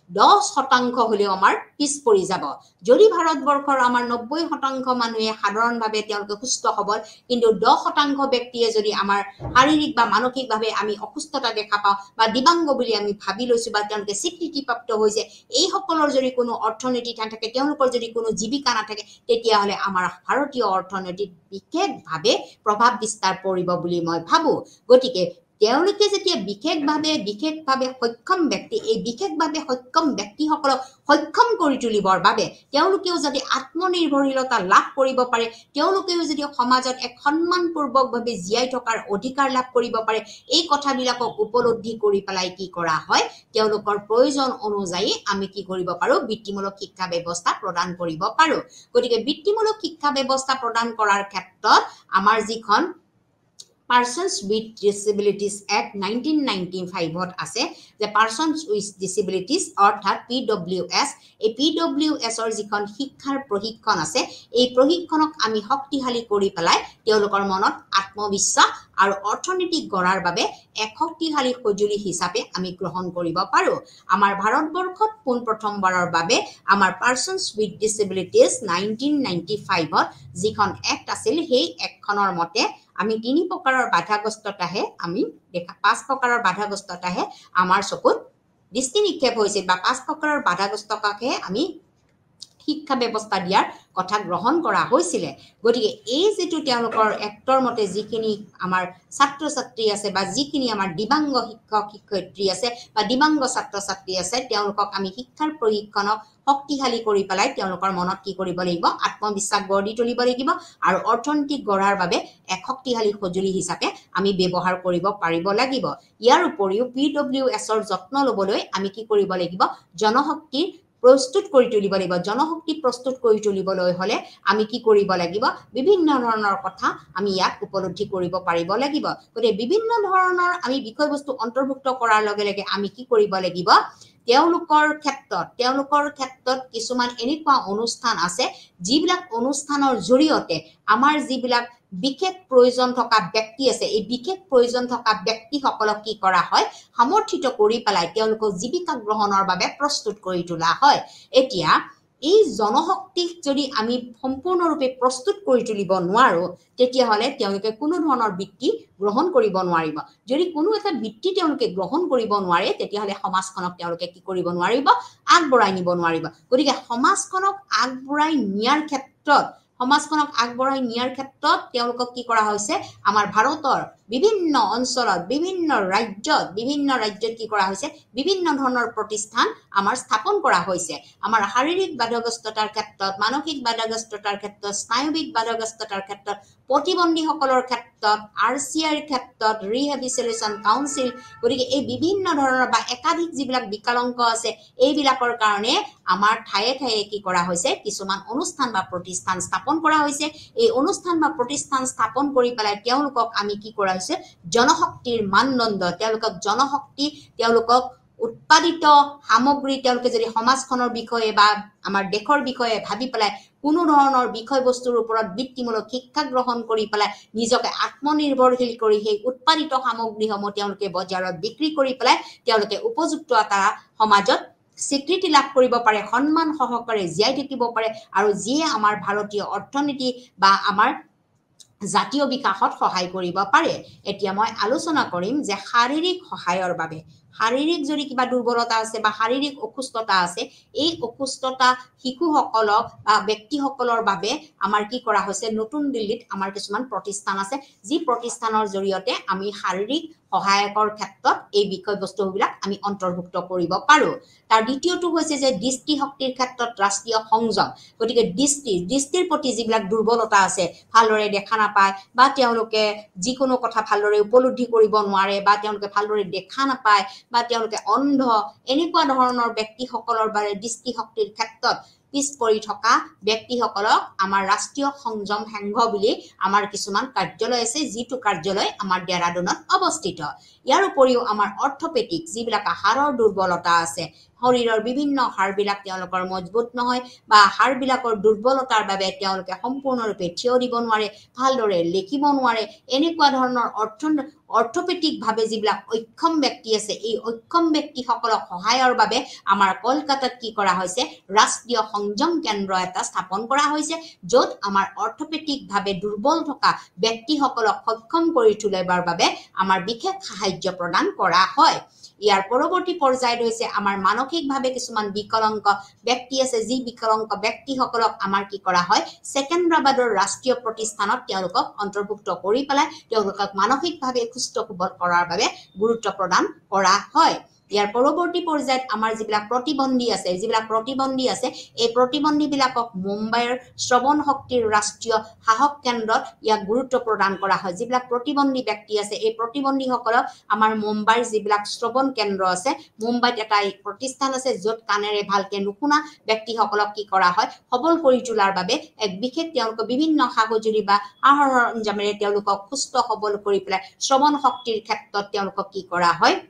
10% হলেও আমাৰ পিছ পৰি যাব যদি ভাৰতবৰ্ষৰ আমাৰ 90% মানুহে সাধাৰণভাৱে তেওঁলোকে সুস্থ সবল কিন্তু 10% ব্যক্তিয়ে যদি আমাৰ শাৰীৰিক বা মানসিকভাৱে আমি অসুস্থতা দেখা পাওঁ বা দিবাংগ বুলি আমি ভাবি লৈছো বা তেওঁলোকে স্বীকৃতিপ্ৰাপ্ত হৈছে এই সকলৰ যদি কোনো অৰ্থনীতি নাথাকে তেওঁলোকৰ যদি কোনো জীৱিকা নাথাকে তেতিয়াহ'লে আমাৰ ভাৰতীয় অৰ্থনীতিত বিশেষভাৱে প্ৰভাৱ বিস্তাৰ পৰিব বুলি মই ভাবো গতিকে তেওঁলোকে যেতিয়া বিশেষভাৱে সক্ষম ব্যক্তি এই বিশেষভাৱে সক্ষম ব্যক্তিসকলক সক্ষম কৰি তুলিবৰ বাবে তেওঁলোকেও যদি আত্মনিৰ্ভৰশীলতা লাভ কৰিব পাৰে তেওঁলোকেও যদি সমাজত এক সন্মানপূৰ্বকভাৱে জীয়াই থকাৰ অধিকাৰ লাভ কৰিব পাৰে এই কথাবিলাকক উপলব্ধি কৰি পেলাই কি কৰা হয় তেওঁলোকৰ প্ৰয়োজন অনুযায়ী আমি কি কৰিব পাৰো বৃত্তিমূলক শিক্ষা ব্যৱস্থা প্ৰদান কৰিব পাৰো গতিকে বৃত্তিমূলক শিক্ষা ব্যৱস্থা প্ৰদান কৰাৰ ক্ষেত্ৰত আমাৰ যিখন Persons with Disabilities Act 1995 আছে যে Persons with Disabilities অৰ্থাৎ PWS এই PWSৰ যিখন শিক্ষাৰ প্ৰশিক্ষণ আছে এই প্ৰশিক্ষণক আমি শক্তিশালী কৰি পেলাই তেওঁলোকৰ মনত আত্মবিশ্বাস আৰু অৰ্থনৈতিক গঢ়াৰ বাবে এক শক্তিশালী সঁজুলি হিচাপে আমি গ্ৰহণ কৰিব পাৰো আমাৰ ভাৰতবৰ্ষত পোন প্ৰথমবাৰৰ বাবে আমাৰ Persons with Disabilities 1995ত যিখন এক্ট আছিল সেই এক্টখনৰ মতে আমি 3 প্ৰকাৰৰ বাধাগ্ৰস্ততাহে আমি দেখা 5 প্ৰকাৰৰ বাধাগ্ৰস্ততাহে আমাৰ চকুত দৃষ্টি নিক্ষেপ হৈছে বা 5 প্ৰকাৰৰ বাধাগ্ৰস্ততাকে আমি শিক্ষা ব্যৱস্থা দিয়াৰ কথা গ্ৰহণ কৰা হৈছিল গতিকে এই যেটো তেওঁলোকৰ এক্টৰ মতে যিখিনি আমাৰ ছাত্ৰ ছাত্ৰী আছে বা যিখিনি আমাৰ দিবাংগ শিক্ষক শিক্ষয়িত্ৰী আছে বা দিবাংগ ছাত্ৰ ছাত্ৰী আছে তেওঁলোকক আমি শিক্ষাৰ প্ৰশিক্ষণক শক্তিশালী কৰি পেলাই তেওঁলোকৰ মনত কি কৰিব লাগিব আত্মবিশ্বাস গঢ়ি তুলিব লাগিব আৰু অৰ্থনৈতিক গঢ়াৰ বাবে এক শক্তিশালী সঁজুলি হিচাপে আমি ব্যৱহাৰ কৰিব পাৰিব লাগিব ইয়াৰ উপৰিও PWSৰ যত্ন লবলৈ আমি কি কৰিব লাগিব জনশক্তিৰ প্ৰস্তুত কৰি তুলিব লাগিব জনশক্তি প্ৰস্তুত কৰি তুলিবলৈ হলে আমি কি কৰিব লাগিব বিভিন্ন ধৰণৰ কথা আমি ইয়াত উপলব্ধি কৰিব পাৰিব লাগিব গতিকে বিভিন্ন ধৰণৰ আমি বিষয়বস্তু অন্তৰ্ভুক্ত কৰাৰ লগে লগে আমি কি কৰিব লাগিব তেওঁলোকৰ ক্ষেত্ৰত কিছুমান এনেকুৱা অনুষ্ঠান আছে যিবিলাক অনুষ্ঠানৰ জৰিয়তে আমাৰ যিবিলাক বিশেষ প্ৰয়োজন থকা ব্যক্তি আছে এই বিশেষ প্ৰয়োজন থকা ব্যক্তিসকলক কি কৰা হয় সমৰ্থিত কৰি পেলাই তেওঁলোকক জীৱিকা গ্ৰহণৰ বাবে প্ৰস্তুত কৰি তোলা হয় এতিয়া এই জনশক্তিক যদি আমি সম্পূৰ্ণৰূপে প্ৰস্তুত কৰি তুলিব নোৱাৰো তেতিয়াহলে তেওঁলোকে কোনো ধৰণৰ বৃত্তি গ্ৰহণ কৰিব নোৱাৰিব যদি কোনো এটা বৃত্তি তেওঁলোকে গ্ৰহণ কৰিব নোৱাৰে তেতিয়াহলে সমাজখনক তেওঁলোকে কি কৰিব নোৱাৰিব আগবঢ়াই নিব নোৱাৰিব গতিকে সমাজখনক আগবঢ়াই নিয়াৰ ক্ষেত্ৰত তেওঁলোকক কি কৰা হৈছে আমাৰ ভাৰতৰ বিভিন্ন অঞ্চলত বিভিন্ন ৰাজ্যত কি কৰা হৈছে বিভিন্ন ধৰণৰ প্ৰতিষ্ঠান আমাৰ স্থাপন কৰা হৈছে আমাৰ শাৰীৰিক বাধাগ্ৰস্ততাৰ ক্ষেত্ৰত মানসিক বাধাগ্ৰস্ততাৰ ক্ষেত্ৰত স্নায়ুবিক বাধাগ্ৰস্ততাৰ ক্ষেত্ৰত প্ৰতিবন্ধীসকলৰ ক্ষেত্ৰত RCR ক্ষেত্ৰত ৰিহেবিলিটেশ্যন কাউন্সিল গতিকে এই বিভিন্ন ধৰণৰ বা একাধিক যিবিলাক বিকলাংগ আছে এইবিলাকৰ কাৰণে আমাৰ ঠায়ে ঠায়ে কি কৰা হৈছে কিছুমান অনুষ্ঠান বা প্ৰতিষ্ঠান স্থাপন কৰা হৈছে এই অনুষ্ঠান বা প্ৰতিষ্ঠান স্থাপন কৰি পেলাই তেওঁলোকক আমি কি কৰা হৈছে জনশক্তিৰ মানদণ্ড তেওঁলোকক জনশক্তি তেওঁলোকক উৎপাদিত সামগ্ৰী তেওঁলোকে যদি সমাজখনৰ বিষয়ে বা আমাৰ দেশৰ বিষয়ে ভাবি পেলাই কোনো ধৰণৰ বিষয়বস্তুৰ ওপৰত বৃত্তিমূলক শিক্ষা গ্ৰহণ কৰি পেলাই নিজকে আত্মনিৰ্ভৰশীল কৰি সেই উৎপাদিত সামগ্ৰীসমূহ তেওঁলোকে বজাৰত বিক্ৰী কৰি পেলাই তেওঁলোকে উপযুক্ত এটা সমাজত স্বীকৃতি লাভ কৰিব পাৰে সন্মান সহকাৰে জীয়াই থাকিব পাৰে আৰু যিয়ে আমাৰ ভাৰতীয় অৰ্থনীতি বা আমাৰ জাতীয় বিকাশত সহায় কৰিব পাৰে এতিয়া মই আলোচনা কৰিম যে শাৰীৰিক সহায়ৰ বাবে শাৰীৰিক যদি কিবা দুৰ্বলতা আছে বা শাৰীৰিক অসুস্থতা আছে এই অসুস্থতা শিশুসকলক বা ব্যক্তিসকলৰ বাবে আমাৰ কি কৰা হৈছে নতুন দিল্লীত আমাৰ কিছুমান প্ৰতিষ্ঠান আছে যি প্ৰতিষ্ঠানৰ জৰিয়তে আমি শাৰীৰিক সহায়কৰ ক্ষেত্ৰত এই বিষয়বস্তুবিলাক আমি অন্তৰ্ভুক্ত কৰিব পাৰো তাৰ দ্বিতীয়টো হৈছে যে দৃষ্টিশক্তিৰ ক্ষেত্ৰত ৰাষ্ট্ৰীয় সংযম গতিকে দৃষ্টিৰ প্ৰতি যিবিলাক দুৰ্বলতা আছে ভালদৰে দেখা নাপায় বা তেওঁলোকে যিকোনো কথা ভালদৰে উপলব্ধি কৰিব নোৱাৰে বা তেওঁলোকে ভালদৰে দেখা নাপায় বা তেওঁলোকে অন্ধ এনেকুৱা ধৰণৰ ব্যক্তিসকলৰ বাবে দৃষ্টিশক্তিৰ ক্ষেত্ৰত পিছ পৰি থকা ব্যক্তিসকলক আমাৰ ৰাষ্ট্ৰীয় সংযম সংঘ বুলি আমাৰ কিছুমান কাৰ্যালয় আছে যিটো কাৰ্যালয় আমাৰ ডেৰাডুনত অৱস্থিত ইয়াৰ উপৰিও আমাৰ অৰ্থপেডিক যিবিলাক হাড়ৰ দুৰ্বলতা আছে শৰীৰৰ বিভিন্ন হাড়বিলাক তেওঁলোকৰ মজবুত নহয় বা হাড়বিলাকৰ দুৰ্বলতাৰ বাবে তেওঁলোকে সম্পূৰ্ণৰূপে থিয় দিব নোৱাৰে ভালদৰে লিখিব নোৱাৰে এনেকুৱা ধৰণৰ অৰ্থপেডিক ভাৱে যিবিলাক অক্ষম ব্যক্তি আছে এই অক্ষম ব্যক্তিসকলক সহায়ৰ বাবে আমাৰ কলকাতাত কি কৰা হৈছে ৰাষ্ট্ৰীয় সংযম কেন্দ্ৰ এটা স্থাপন কৰা হৈছে য'ত আমাৰ অৰ্থপেডিক ভাৱে দুৰ্বল থকা ব্যক্তিসকলক সক্ষম কৰি তুলিবৰ বাবে আমাৰ বিশেষ সাহায্য প্ৰদান কৰা হয় ইয়াৰ পৰৱৰ্তী পৰ্যায়ত হৈছে আমাৰ মানসিকভাৱে কিছুমান বিকলাংগ ব্যক্তি আছে যি বিকলাংগ ব্যক্তিসকলক আমাৰ কি কৰা হয় সেকেন্দ্ৰাবাদৰ ৰাষ্ট্ৰীয় প্ৰতিষ্ঠানত তেওঁলোকক অন্তৰ্ভুক্ত কৰি পেলাই তেওঁলোকক মানসিকভাৱে সুস্থ সবল কৰাৰ বাবে গুৰুত্ব প্ৰদান কৰা হয় ইয়াৰ পৰৱৰ্তী পৰ্যায়ত আমাৰ যিবিলাক প্ৰতিবন্ধী আছে এই প্ৰতিবন্ধীবিলাকক মুম্বাইৰ শ্ৰৱণ শক্তিৰ ৰাষ্ট্ৰীয় সাহস কেন্দ্ৰত ইয়াক গুৰুত্ব প্ৰদান কৰা হয় যিবিলাক প্ৰতিবন্ধী ব্যক্তি আছে এই প্ৰতিবন্ধীসকলক আমাৰ মুম্বাইৰ যিবিলাক শ্ৰৱণ কেন্দ্ৰ আছে মুম্বাইত এটা প্ৰতিষ্ঠান আছে য'ত কাণেৰে ভালকে নুশুনা ব্যক্তিসকলক কি কৰা হয় সবল কৰি তোলাৰ বাবে এক বিশেষ তেওঁলোকক বিভিন্ন সা-সঁজুলি বা সা-সৰঞ্জামেৰে তেওঁলোকক সুস্থ সবল কৰি পেলাই শ্ৰৱণ শক্তিৰ ক্ষেত্ৰত তেওঁলোকক কি কৰা হয়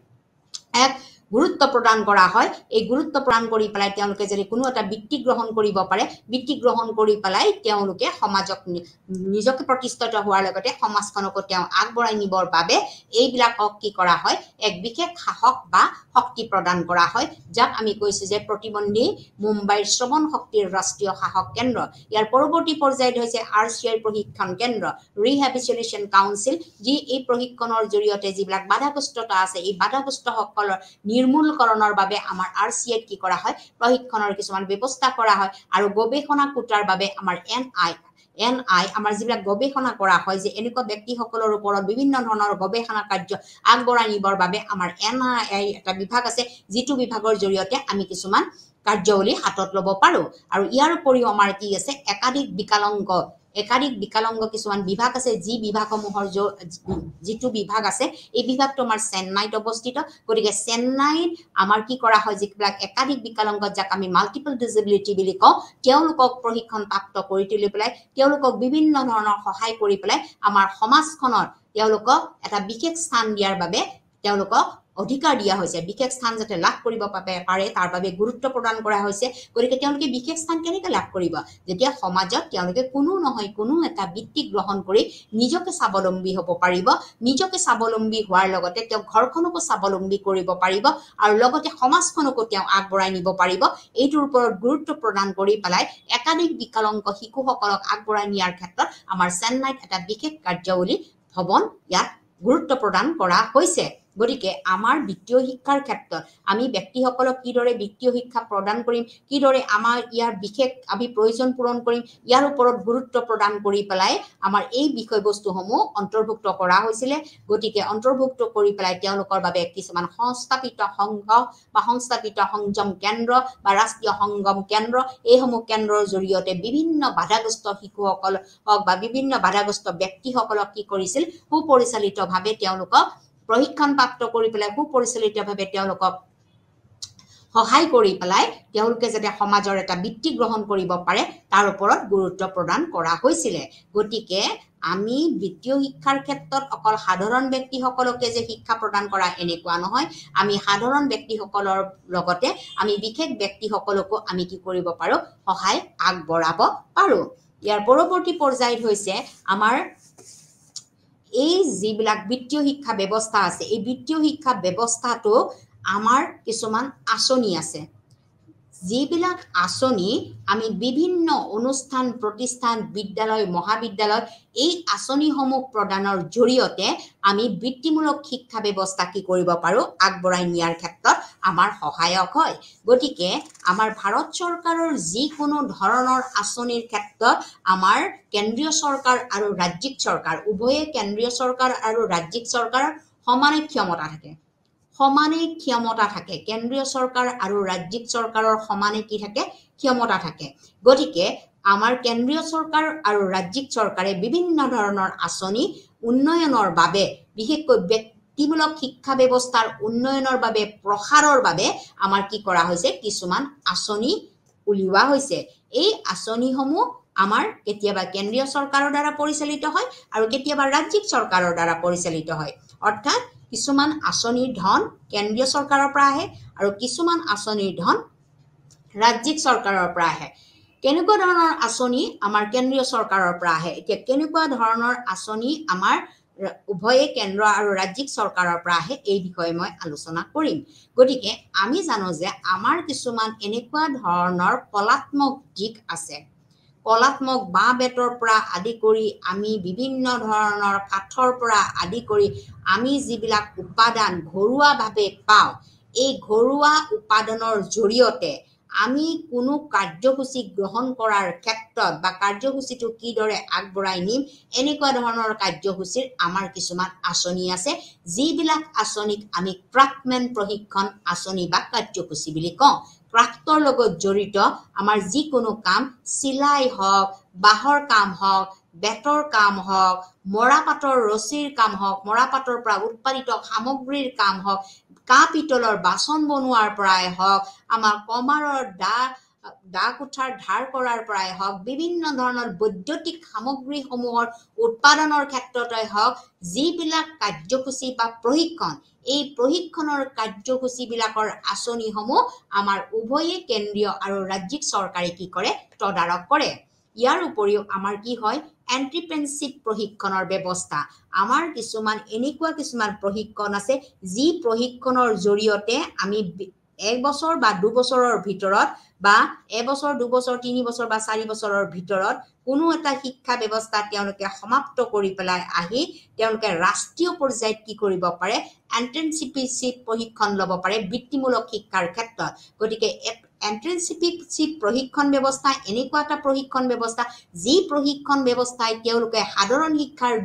এক গুৰুত্ব প্ৰদান কৰা হয় এই গুৰুত্ব প্ৰদান কৰি পেলাই তেওঁলোকে যদি কোনো এটা বৃত্তি গ্ৰহণ কৰিব পাৰে বৃত্তি গ্ৰহণ কৰি পেলাই তেওঁলোকে সমাজক নিজকে প্ৰতিষ্ঠিত হোৱাৰ লগতে সমাজখনক তেওঁ আগবঢ়াই নিবৰ বাবে এইবিলাকক কি কৰা হয় এক বিশেষ সাহস বা শক্তি প্ৰদান কৰা হয় যাক আমি কৈছো যে প্ৰতিবন্ধী মুম্বাইৰ শ্ৰৱণ শক্তিৰ ৰাষ্ট্ৰীয় সাহস কেন্দ্ৰ ইয়াৰ পৰৱৰ্তী পৰ্যায়ত হৈছে RCR প্ৰশিক্ষণ কেন্দ্ৰ ৰিহেবিলিটেশ্যন কাউন্সিল যি এই প্ৰশিক্ষণৰ জৰিয়তে যিবিলাক বাধাগ্ৰস্ততা আছে এই বাধাগ্ৰস্তসকলৰ নিৰ্মূলকৰণৰ বাবে আমাৰ RCR কি কৰা হয় প্ৰশিক্ষণৰ কিছুমান ব্যৱস্থা কৰা হয় আৰু গৱেষণা কোটাৰ বাবে আমাৰ NI আমাৰ যিবিলাক গৱেষণা কৰা হয় যে এনেকুৱা ব্যক্তিসকলৰ ওপৰত বিভিন্ন ধৰণৰ গৱেষণা কাৰ্য আগবঢ়াই নিবৰ বাবে আমাৰ NI এটা বিভাগ আছে যিটো বিভাগৰ জৰিয়তে আমি কিছুমান কাৰ্যৱলী হাতত ল'ব পাৰো আৰু ইয়াৰ উপৰিও আমাৰ কি আছে একাধিক বিকলাংগ কিছুমান বিভাগ আছে যি বিভাগসমূহৰ যিটো বিভাগ আছে এই বিভাগটো আমাৰ চেন্নাইত অৱস্থিত গতিকে চেন্নাইত আমাৰ কি কৰা হয় যিবিলাক একাধিক বিকলাংগ যাক আমি মাল্টিপল ডিসেবিলিটি বুলি কওঁ তেওঁলোকক প্ৰশিক্ষণ প্ৰাপ্ত কৰি তুলি পেলাই তেওঁলোকক বিভিন্ন ধৰণৰ সহায় কৰি পেলাই আমাৰ সমাজখনৰ তেওঁলোকক এটা বিশেষ স্থান দিয়াৰ বাবে তেওঁলোকক অধিকাৰ দিয়া হৈছে বিশেষ স্থান যাতে লাভ কৰিব পাৰে তাৰ বাবে গুৰুত্ব প্ৰদান কৰা হৈছে গতিকে তেওঁলোকে বিশেষ স্থান কেনেকৈ লাভ কৰিব যেতিয়া সমাজত তেওঁলোকে কোনো এটা বৃত্তি গ্ৰহণ কৰি নিজকে স্বাৱলম্বী হ'ব পাৰিব নিজকে স্বাৱলম্বী হোৱাৰ লগতে তেওঁ ঘৰখনকো স্বাৱলম্বী কৰিব পাৰিব আৰু লগতে সমাজখনকো তেওঁ আগবঢ়াই নিব পাৰিব এইটোৰ ওপৰত গুৰুত্ব প্ৰদান কৰি পেলাই একাধিক বিকলাংগ শিশুসকলক আগবঢ়াই নিয়াৰ ক্ষেত্ৰত আমাৰ চেন্নাইত এটা বিশেষ কাৰ্যৱলী ভৱন ইয়াত গুৰুত্ব প্ৰদান কৰা হৈছে গতিকে আমাৰ বিত্তীয় শিক্ষাৰ ক্ষেত্ৰত আমি ব্যক্তিসকলক কিদৰে বিত্তীয় শিক্ষা প্ৰদান কৰিম, কিদৰে আমাৰ ইয়াৰ বিশেষ আমি প্ৰয়োজন পূৰণ কৰিম, ইয়াৰ ওপৰত গুৰুত্ব প্ৰদান কৰি পেলাই আমাৰ এই বিষয়বস্তুসমূহ অন্তৰ্ভুক্ত কৰা হৈছিলে। গতিকে অন্তৰ্ভুক্ত কৰি পেলাই তেওঁলোকৰ বাবে কিছুমান সংস্থাপিত সংঘ বা সংস্থাপিত সংযম কেন্দ্ৰ বা ৰাষ্ট্ৰীয় সংগম কেন্দ্ৰ, এইসমূহ কেন্দ্ৰৰ জৰিয়তে বিভিন্ন বাধাগ্ৰস্ত শিশুসকল হওক বা বিভিন্ন বাধাগ্ৰস্ত ব্যক্তিসকলক কি কৰিছিল, সুপৰিচালিতভাৱে তেওঁলোকক প্ৰশিক্ষণপ্ৰাপ্ত কৰি পেলাই সুপৰিচালিতভাৱে তেওঁলোকক সহায় কৰি পেলাই তেওঁলোকে যাতে সমাজৰ এটা বৃত্তি গ্ৰহণ কৰিব পাৰে তাৰ ওপৰত গুৰুত্ব প্ৰদান কৰা হৈছিলে। গতিকে আমি বিত্তীয় শিক্ষাৰ ক্ষেত্ৰত অকল সাধাৰণ ব্যক্তিসকলকে যে শিক্ষা প্ৰদান কৰা এনেকুৱা নহয়, আমি সাধাৰণ ব্যক্তিসকলৰ লগতে আমি বিশেষ ব্যক্তিসকলকো আমি কি কৰিব পাৰোঁ, সহায় আগবঢ়াব পাৰোঁ। ইয়াৰ পৰৱৰ্তী পৰ্যায়ত হৈছে আমাৰ এই যিবিলাক বিত্তীয় শিক্ষা ব্যৱস্থা আছে, এই বিত্তীয় শিক্ষা ব্যৱস্থাটো আমাৰ কিছুমান আঁচনি আছে, যিবিলাক আঁচনি আমি বিভিন্ন অনুষ্ঠান প্ৰতিষ্ঠান বিদ্যালয় মহাবিদ্যালয় এই আঁচনিসমূহ প্ৰদানৰ জৰিয়তে আমি বৃত্তিমূলক শিক্ষা ব্যৱস্থা কি কৰিব পাৰোঁ, আগবঢ়াই নিয়াৰ ক্ষেত্ৰত আমাৰ সহায়ক হয়। গতিকে আমাৰ ভাৰত চৰকাৰৰ যিকোনো ধৰণৰ আঁচনিৰ ক্ষেত্ৰত আমাৰ কেন্দ্ৰীয় চৰকাৰ আৰু ৰাজ্যিক চৰকাৰ উভয়ে কেন্দ্ৰীয় চৰকাৰ আৰু ৰাজ্যিক চৰকাৰৰ সমানে ক্ষমতা থাকে, কেন্দ্ৰীয় চৰকাৰ আৰু ৰাজ্যিক চৰকাৰৰ সমানে কি থাকে, ক্ষমতা থাকে। গতিকে আমাৰ কেন্দ্ৰীয় চৰকাৰ আৰু ৰাজ্যিক চৰকাৰে বিভিন্ন ধৰণৰ আঁচনি উন্নয়নৰ বাবে, বিশেষকৈ বৃত্তিমূলক শিক্ষা ব্যৱস্থাৰ উন্নয়নৰ বাবে প্ৰসাৰৰ বাবে আমাৰ কি কৰা হৈছে, কিছুমান আঁচনি উলিওৱা হৈছে। এই আঁচনিসমূহ আমাৰ কেতিয়াবা কেন্দ্ৰীয় চৰকাৰৰ দ্বাৰা পৰিচালিত হয় আৰু কেতিয়াবা ৰাজ্যিক চৰকাৰৰ দ্বাৰা পৰিচালিত হয়। অৰ্থাৎ কিছুমান আঁচনিৰ ধন কেন্দ্ৰীয় চৰকাৰৰ পৰা আহে আৰু কিছুমান আঁচনিৰ ধন ৰাজ্যিক চৰকাৰৰ পৰা আহে। কেনেকুৱা ধৰণৰ আঁচনি আমাৰ কেন্দ্ৰীয় চৰকাৰৰ পৰা আহে, এতিয়া কেনেকুৱা ধৰণৰ আঁচনি আমাৰ উভয়ে কেন্দ্ৰ আৰু ৰাজ্যিক চৰকাৰৰ পৰা আহে, এই বিষয়ে মই আলোচনা কৰিম। গতিকে আমি জানো যে আমাৰ কিছুমান এনেকুৱা ধৰণৰ কলাত্মক দিশ আছে, কলাত্মক বাঁহ বেতৰ পৰা আদি কৰি আমি বিভিন্ন ধৰণৰ কাঠৰ পৰা আদি কৰি আমি যিবিলাক উপাদান ঘৰুৱাভাৱে পাওঁ, এই ঘৰুৱা উপাদানৰ জৰিয়তে আমি কোনো কাৰ্যসূচী গ্ৰহণ কৰাৰ ক্ষেত্ৰত বা কাৰ্যসূচীটো কিদৰে আগবঢ়াই নিম, এনেকুৱা ধৰণৰ কাৰ্যসূচীৰ আমাৰ কিছুমান আঁচনি আছে, যিবিলাক আঁচনিক আমি ক্ৰাফ্টমেন প্ৰশিক্ষণ আঁচনি বা কাৰ্যসূচী বুলি কওঁ। ক্ৰাফ্টৰ লগত জড়িত আমাৰ যিকোনো কাম, চিলাই হওক, বাঁহৰ কাম হওক, বেতৰ কাম হওক, মৰাপাটৰ ৰছীৰ কাম হওক, মৰাপাটৰ পৰা উৎপাদিত সামগ্ৰীৰ কাম হওক, কাঁহ পিতলৰ বাচন বনোৱাৰ পৰাই হওক, আমাৰ কমাৰৰ দা কুঠাৰ ধাৰ কৰাৰ পৰাই হওক, বিভিন্ন ধৰণৰ বৈদ্যুতিক সামগ্ৰীসমূহৰ উৎপাদনৰ ক্ষেত্ৰতে হওক, যিবিলাক কাৰ্যসূচী বা প্ৰশিক্ষণ, এই প্ৰশিক্ষণৰ কাৰ্যসূচীবিলাকৰ আঁচনিসমূহ আমাৰ উভয়ে কেন্দ্ৰীয় আৰু ৰাজ্যিক চৰকাৰে কি কৰে, তদাৰক কৰে। ইয়াৰ উপৰিও আমাৰ কি হয়, এণ্ট্ৰিপ্ৰেনশ্বিপ প্ৰশিক্ষণৰ ব্যৱস্থা। আমাৰ কিছুমান এনেকুৱা কিছুমান প্ৰশিক্ষণ আছে, যি প্ৰশিক্ষণৰ জৰিয়তে আমি 1 বছৰ বা 2 বছৰৰ ভিতৰত বা 1 বছৰ 2 বছৰ 3 বছৰ বা 4 বছৰৰ ভিতৰত কোনো এটা শিক্ষা ব্যৱস্থা তেওঁলোকে সমাপ্ত কৰি পেলাই আহি তেওঁলোকে ৰাষ্ট্ৰীয় পৰ্যায়ত কি কৰিব পাৰে, এণ্ট্ৰেন্সশ্বিপ প্ৰশিক্ষণ ল'ব পাৰে বৃত্তিমূলক শিক্ষাৰ ক্ষেত্ৰত। গতিকে এণ্ট্ৰেন্সশ্বিপ প্ৰশিক্ষণ ব্যৱস্থা এনেকুৱা এটা প্ৰশিক্ষণ ব্যৱস্থা, যি প্ৰশিক্ষণ ব্যৱস্থাই তেওঁলোকে সাধাৰণ শিক্ষাৰ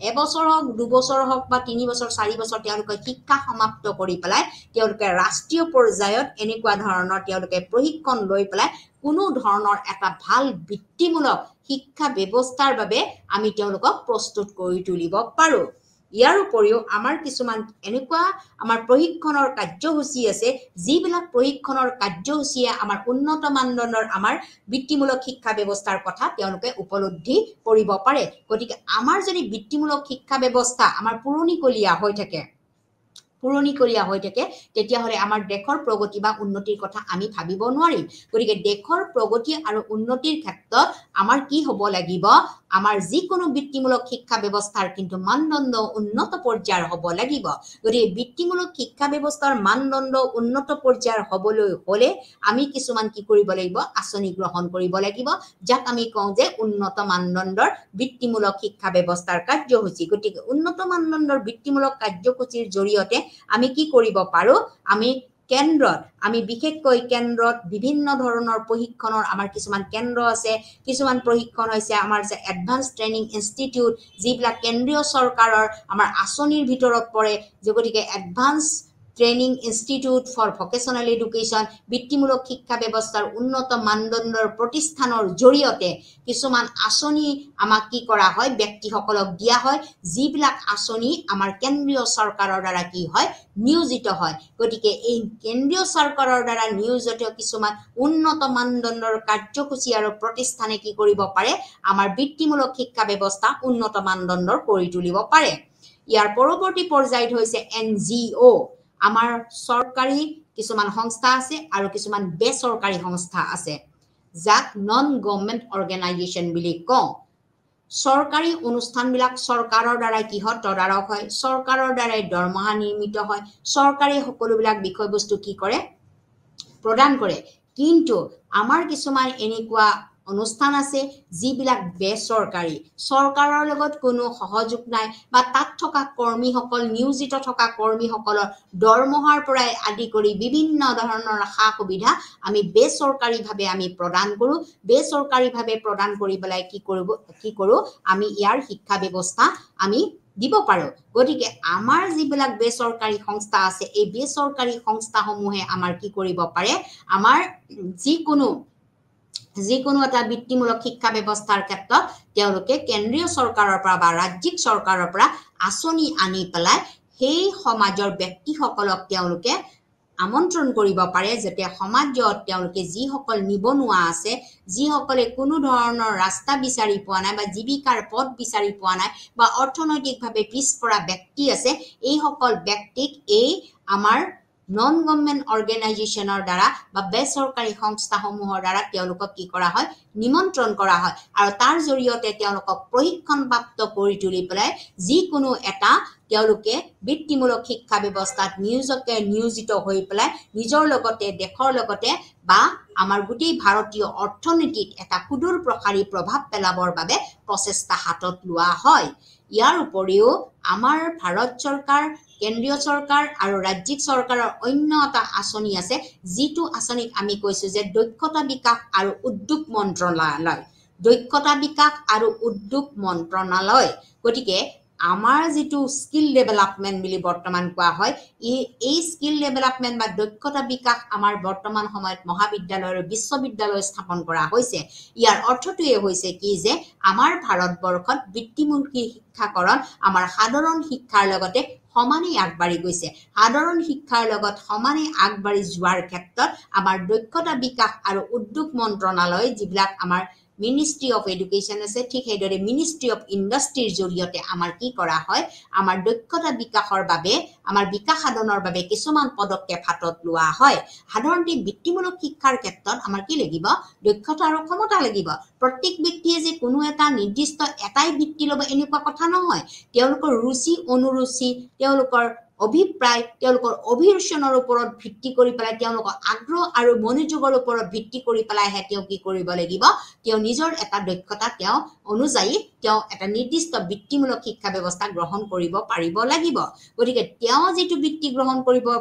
1 বছৰ হওক 2 বছৰ হওক বা 3 বছৰ 4 বছৰ তেওঁলোকে শিক্ষা সমাপ্ত কৰি পেলাই তেওঁলোকে ৰাষ্ট্ৰীয় পৰ্যায়ত এনেকুৱা ধৰণৰ তেওঁলোকে প্ৰশিক্ষণ লৈ পেলাই কোনো ধৰণৰ এটা ভাল বৃত্তিমূলক শিক্ষা ব্যৱস্থাৰ বাবে আমি তেওঁলোকক প্ৰস্তুত কৰি তুলিব পাৰোঁ। ইয়াৰ উপৰিও আমাৰ কিছুমান এনেকুৱা আমাৰ প্ৰশিক্ষণৰ কাৰ্যসূচী আছে, যিবিলাক প্ৰশিক্ষণৰ কাৰ্যসূচীয়ে আমাৰ উন্নত মানদণ্ডৰ আমাৰ বৃত্তিমূলক শিক্ষা ব্যৱস্থাৰ কথা তেওঁলোকে উপলব্ধি কৰিব পাৰে। গতিকে আমাৰ যদি বৃত্তিমূলক শিক্ষা ব্যৱস্থা আমাৰ পুৰণিকলীয়া হৈ থাকে, তেতিয়াহ'লে আমাৰ দেশৰ প্ৰগতি বা উন্নতিৰ কথা আমি ভাবিব নোৱাৰিম। গতিকে দেশৰ প্ৰগতি আৰু উন্নতিৰ ক্ষেত্ৰত আমাৰ কি হ'ব লাগিব, আমাৰ যিকোনো বৃত্তিমূলক শিক্ষা ব্যৱস্থাৰ কিন্তু মানদণ্ড উন্নত পৰ্যায়ৰ হ'ব লাগিব। গতিকে বৃত্তিমূলক শিক্ষা ব্যৱস্থাৰ মানদণ্ড উন্নত পৰ্যায়ৰ হ'বলৈ হ'লে আমি কিছুমান কি কৰিব লাগিব, আঁচনি গ্ৰহণ কৰিব লাগিব, যাক আমি কওঁ যে উন্নত মানদণ্ডৰ বৃত্তিমূলক শিক্ষা ব্যৱস্থাৰ কাৰ্যসূচী। গতিকে উন্নত মানদণ্ডৰ বৃত্তিমূলক কাৰ্যসূচীৰ জৰিয়তে আমি কি কৰিব পাৰো আমি কেন্দ্ৰত আমি বিশেষকৈ কেন্দ্ৰত বিভিন্ন ধৰণৰ প্ৰশিক্ষণৰ আমাৰ কিছুমান কেন্দ্ৰ আছে কিছুমান প্ৰশিক্ষণ হৈছে আমাৰ যে এডভান্স ট্ৰেইনিং ইনষ্টিটিউট যিবিলাক কেন্দ্ৰীয় চৰকাৰৰ আমাৰ আঁচনিৰ ভিতৰত পৰে যেগতিকে advance training institute for vocational education বৃত্তিমূলক শিক্ষা ব্যৱস্থাৰ উন্নত মানদণ্ডৰ প্ৰতিষ্ঠানৰ জৰিয়তে কিছুমান আঁচনি আমাক কি কৰা হয় ব্যক্তিসকলক দিয়া হয় যিবিলাক আঁচনি আমাৰ কেন্দ্ৰীয় চৰকাৰৰ দ্বাৰা কি হয় নিয়োজিত হয় গতিকে এই কেন্দ্ৰীয় চৰকাৰৰ দ্বাৰা নিয়োজিত কিছুমান উন্নত মানদণ্ডৰ কাৰ্যসূচী আৰু প্ৰতিষ্ঠানে কি কৰিব পাৰে আমাৰ বৃত্তিমূলক শিক্ষা ব্যৱস্থা উন্নত মানদণ্ডৰ কৰি তুলিব পাৰে ইয়াৰ পৰৱৰ্তী পৰ্যায়ত হৈছে NGO আমাৰ চৰকাৰী কিছুমান সংস্থা আছে আৰু কিছুমান বেচৰকাৰী সংস্থা আছে যাক নন গভৰ্নমেন্ট অৰ্গেনাইজেশ্যন বুলি কওঁ চৰকাৰী অনুষ্ঠানবিলাক চৰকাৰৰ দ্বাৰা কিহত তদাৰক হয় চৰকাৰৰ দ্বাৰাই দৰমহা নিৰ্মিত হয় চৰকাৰী সকলোবিলাক বিষয়বস্তু কি কৰে প্ৰদান কৰে কিন্তু আমাৰ কিছুমান এনেকুৱা অনুষ্ঠান আছে যিবিলাক বেচৰকাৰী চৰকাৰৰ লগত কোনো সহযোগ নাই বা তাত থকা কৰ্মীসকল নিয়োজিত থকা কৰ্মীসকলৰ দৰমহাৰ পৰাই আদি কৰি বিভিন্ন ধৰণৰ সা সুবিধা আমি বেচৰকাৰীভাৱে আমি প্ৰদান কৰো বেচৰকাৰীভাৱে প্ৰদান কৰি পেলাই কি কৰো আমি ইয়াৰ শিক্ষা ব্যৱস্থা আমি দিব পাৰো গতিকে আমাৰ যিবিলাক বেচৰকাৰী সংস্থা আছে এই বেচৰকাৰী সংস্থাসমূহে আমাৰ কি কৰিব পাৰে আমাৰ যিকোনো এটা বৃত্তিমূলক শিক্ষা ব্যৱস্থাৰ ক্ষেত্ৰত তেওঁলোকে কেন্দ্ৰীয় চৰকাৰৰ পৰা বা ৰাজ্যিক চৰকাৰৰ পৰা আঁচনি আনি পেলাই সেই সমাজৰ ব্যক্তিসকলক তেওঁলোকে আমন্ত্ৰণ কৰিব পাৰে যাতে সমাজত তেওঁলোকে যিসকল নিবনুৱা আছে যিসকলে কোনো ধৰণৰ ৰাস্তা বিচাৰি পোৱা নাই বা জীৱিকাৰ পথ বিচাৰি পোৱা নাই বা অৰ্থনৈতিকভাৱে পিছপৰা ব্যক্তি আছে এই সকল ব্যক্তিক এই আমাৰ নন গভৰ্নমেন্ট অৰ্গেনাইজেশ্যনৰ দ্বাৰা বা বেচৰকাৰী সংস্থাসমূহৰ দ্বাৰা তেওঁলোকক কি কৰা হয় নিমন্ত্ৰণ কৰা হয় আৰু তাৰ জৰিয়তে তেওঁলোকক প্ৰশিক্ষণপ্ৰাপ্ত কৰি তুলি পেলাই যিকোনো এটা তেওঁলোকে বৃত্তিমূলক শিক্ষা ব্যৱস্থাত নিয়োজিত হৈ পেলাই নিজৰ লগতে দেশৰ লগতে বা আমাৰ গোটেই ভাৰতীয় অৰ্থনীতিত এটা সুদূৰ প্ৰসাৰী প্ৰভাৱ পেলাবৰ বাবে প্ৰচেষ্টা হাতত লোৱা হয় ইয়াৰ উপৰিও আমাৰ ভাৰত চৰকাৰ কেন্দ্ৰীয় চৰকাৰ আৰু ৰাজ্যিক চৰকাৰৰ অন্য এটা আঁচনি আছে যিটো আঁচনিক আমি কৈছো যে দক্ষতা বিকাশ আৰু উদ্যোগ মন্ত্ৰণালয় গতিকে আমাৰ যিটো স্কিল ডেভেলপমেন্ট বুলি বৰ্তমান কোৱা হয় এই স্কিল ডেভেলপমেন্ট বা দক্ষতা বিকাশ আমাৰ বৰ্তমান সময়ত মহাবিদ্যালয় আৰু বিশ্ববিদ্যালয় স্থাপন কৰা হৈছে ইয়াৰ অৰ্থটোৱে হৈছে কি যে আমাৰ ভাৰতবৰ্ষত বৃত্তিমুখী শিক্ষাকৰণ আমাৰ সাধাৰণ শিক্ষাৰ লগতে সমানে আগবাঢ়ি গৈছে সাধাৰণ শিক্ষাৰ লগত সমানে আগবাঢ়ি যোৱাৰ ক্ষেত্ৰত আমাৰ দক্ষতা বিকাশ আৰু উদ্যোগ মন্ত্ৰণালয় যিবিলাক আমাৰ মিনিষ্ট্ৰি অফ এডুকেশ্যন আছে ঠিক সেইদৰে মিনিষ্ট্ৰি অফ ইণ্ডাষ্ট্ৰিৰ জৰিয়তে আমাৰ কি কৰা হয় আমাৰ দক্ষতা বিকাশৰ বাবে আমাৰ বিকাশ সাধনৰ বাবে কিছুমান পদক্ষেপ হাতত লোৱা হয় সাধাৰণতে বৃত্তিমূলক শিক্ষাৰ ক্ষেত্ৰত আমাৰ কি লাগিব দক্ষতা আৰু ক্ষমতা লাগিব প্ৰত্যেক ব্যক্তিয়ে যে কোনো এটা নিৰ্দিষ্ট এটাই বৃত্তি ল'ব এনেকুৱা কথা নহয় তেওঁলোকৰ ৰুচি অনুৰুচি তেওঁলোকৰ অভিপ্ৰায় তেওঁলোকৰ অভিৰুচনৰ ওপৰত ভিত্তি কৰি পেলাই তেওঁলোকৰ আগ্ৰহ আৰু মনোযোগৰ ওপৰত ভিত্তি কৰি পেলাইহে তেওঁ কি কৰিব লাগিব তেওঁ নিজৰ এটা দক্ষতা তেওঁ অনুযায়ী তেওঁ এটা নিৰ্দিষ্ট বৃত্তিমূলক শিক্ষা ব্যৱস্থা গ্ৰহণ কৰিব পাৰিব লাগিব গতিকে তেওঁ যিটো বৃত্তি গ্ৰহণ কৰিব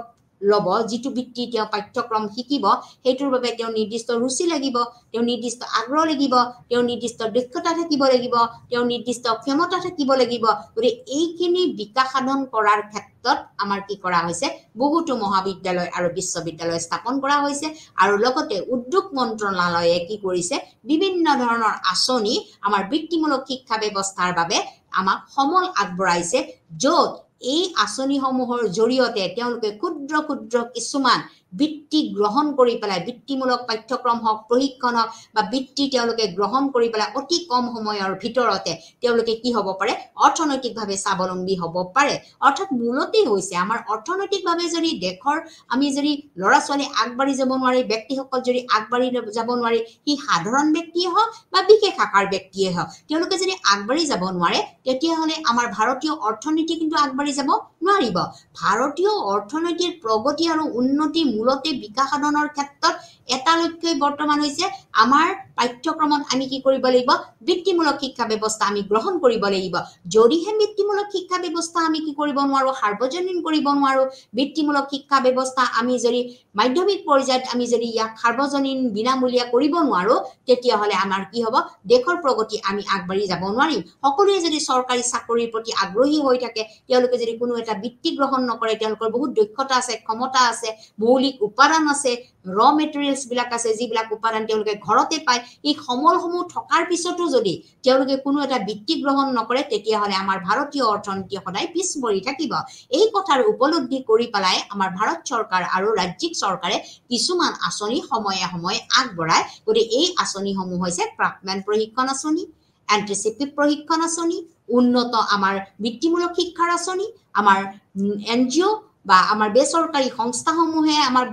লব যিটো বৃত্তি তেওঁ পাঠ্যক্ৰম শিকিব সেইটোৰ বাবে তেওঁ নিৰ্দিষ্ট ৰুচি লাগিব তেওঁ নিৰ্দিষ্ট আগ্ৰহ লাগিব তেওঁ নিৰ্দিষ্ট দক্ষতা থাকিব লাগিব তেওঁ নিৰ্দিষ্ট ক্ষমতা থাকিব লাগিব গতিকে এইখিনি বিকাশ সাধন কৰাৰ ক্ষেত্ৰত আমাৰ কি কৰা হৈছে বহুতো মহাবিদ্যালয় আৰু বিশ্ববিদ্যালয় স্থাপন কৰা হৈছে আৰু লগতে উদ্যোগ মন্ত্ৰণালয়ে কি কৰিছে বিভিন্ন ধৰণৰ আঁচনি আমাৰ বৃত্তিমূলক শিক্ষা ব্যৱস্থাৰ বাবে আমাক সমল আগবঢ়াইছে য'ত এই আঁচনিসমূহৰ জৰিয়তে তেওঁলোকে ক্ষুদ্ৰ ক্ষুদ্ৰ কিছুমান বৃত্তি গ্ৰহণ কৰি পেলাই বৃত্তিমূলক পাঠ্যক্ৰম হওক প্ৰশিক্ষণ হওক বা বৃত্তি তেওঁলোকে গ্ৰহণ কৰি পেলাই অতি কম সময়ৰ ভিতৰতে তেওঁলোকে কি হ'ব পাৰে অৰ্থনৈতিকভাৱে স্বাৱলম্বী হ'ব পাৰে অৰ্থাৎ মূলতে হৈছে আমাৰ অৰ্থনৈতিকভাৱে যদি দেশৰ আমি যদি ল'ৰা ছোৱালী আগবাঢ়ি যাব নোৱাৰি ব্যক্তিসকল যদি আগবাঢ়ি যাব নোৱাৰি সি সাধাৰণ ব্যক্তিয়ে হওক বা বিশেষ আকাৰ ব্যক্তিয়ে হওক তেওঁলোকে যদি আগবাঢ়ি যাব নোৱাৰে তেতিয়াহ'লে আমাৰ ভাৰতীয় অৰ্থনীতি কিন্তু আগবাঢ়ি যাব নোৱাৰিব ভাৰতীয় অৰ্থনীতিৰ প্ৰগতি আৰু উন্নতি মূলতে বিকাশ সাধনৰ ক্ষেত্ৰত এটা লক্ষ্যই বৰ্তমান হৈছে আমাৰ পাঠ্যক্ৰমত আমি কি কৰিব লাগিব বৃত্তিমূলক শিক্ষা ব্যৱস্থা আমি গ্ৰহণ কৰিব লাগিব যদিহে বৃত্তিমূলক শিক্ষা ব্যৱস্থা আমি কি কৰিব নোৱাৰো সাৰ্বজনীন কৰিব নোৱাৰো বৃত্তিমূলক শিক্ষা ব্যৱস্থা আমি যদি মাধ্যমিক পৰ্যায়ত আমি যদি ইয়াক সাৰ্বজনীন বিনামূলীয়া কৰিব নোৱাৰো তেতিয়া হলে আমাৰ কি হ'ব দেশৰ প্ৰগতি আমি আগবাঢ়ি যাব নোৱাৰিম সকলোৱে যদি চৰকাৰী চাকৰিৰ প্ৰতি আগ্ৰহী হৈ থাকে তেওঁলোকে যদি কোনো এটা বৃত্তি গ্ৰহণ নকৰে তেওঁলোকৰ বহুত দক্ষতা আছে ক্ষমতা আছে মৌলিক উপাদান আছে ৰ মেটেৰিয়েলছ বিলাক আছে যিবিলাক উপাদান তেওঁলোকে ঘৰতে পায় এই সমলসমূহ থকাৰ পিছতো যদি তেওঁলোকে কোনো এটা বৃত্তি গ্ৰহণ নকৰে তেতিয়া হলে আমাৰ ভাৰতীয় অৰ্থনীতি সদায় পিছ পৰি থাকিব এই কথাৰ উপলব্ধি কৰি পেলাই আমাৰ ভাৰত চৰকাৰ আৰু ৰাজ্যিক চৰকাৰে কিছুমান আঁচনি সময়ে সময়ে আগবঢ়ায় গতিকে এই আঁচনিসমূহ হৈছে প্ৰাকমেন প্ৰশিক্ষণ আঁচনি এন্টিচিপেট প্ৰশিক্ষণ আঁচনি উন্নত আমাৰ বৃত্তিমূলক শিক্ষাৰ আঁচনি আমাৰ এনজিঅ বা আমাৰ বেচৰকাৰী সংস্থাসমূহে আমাৰ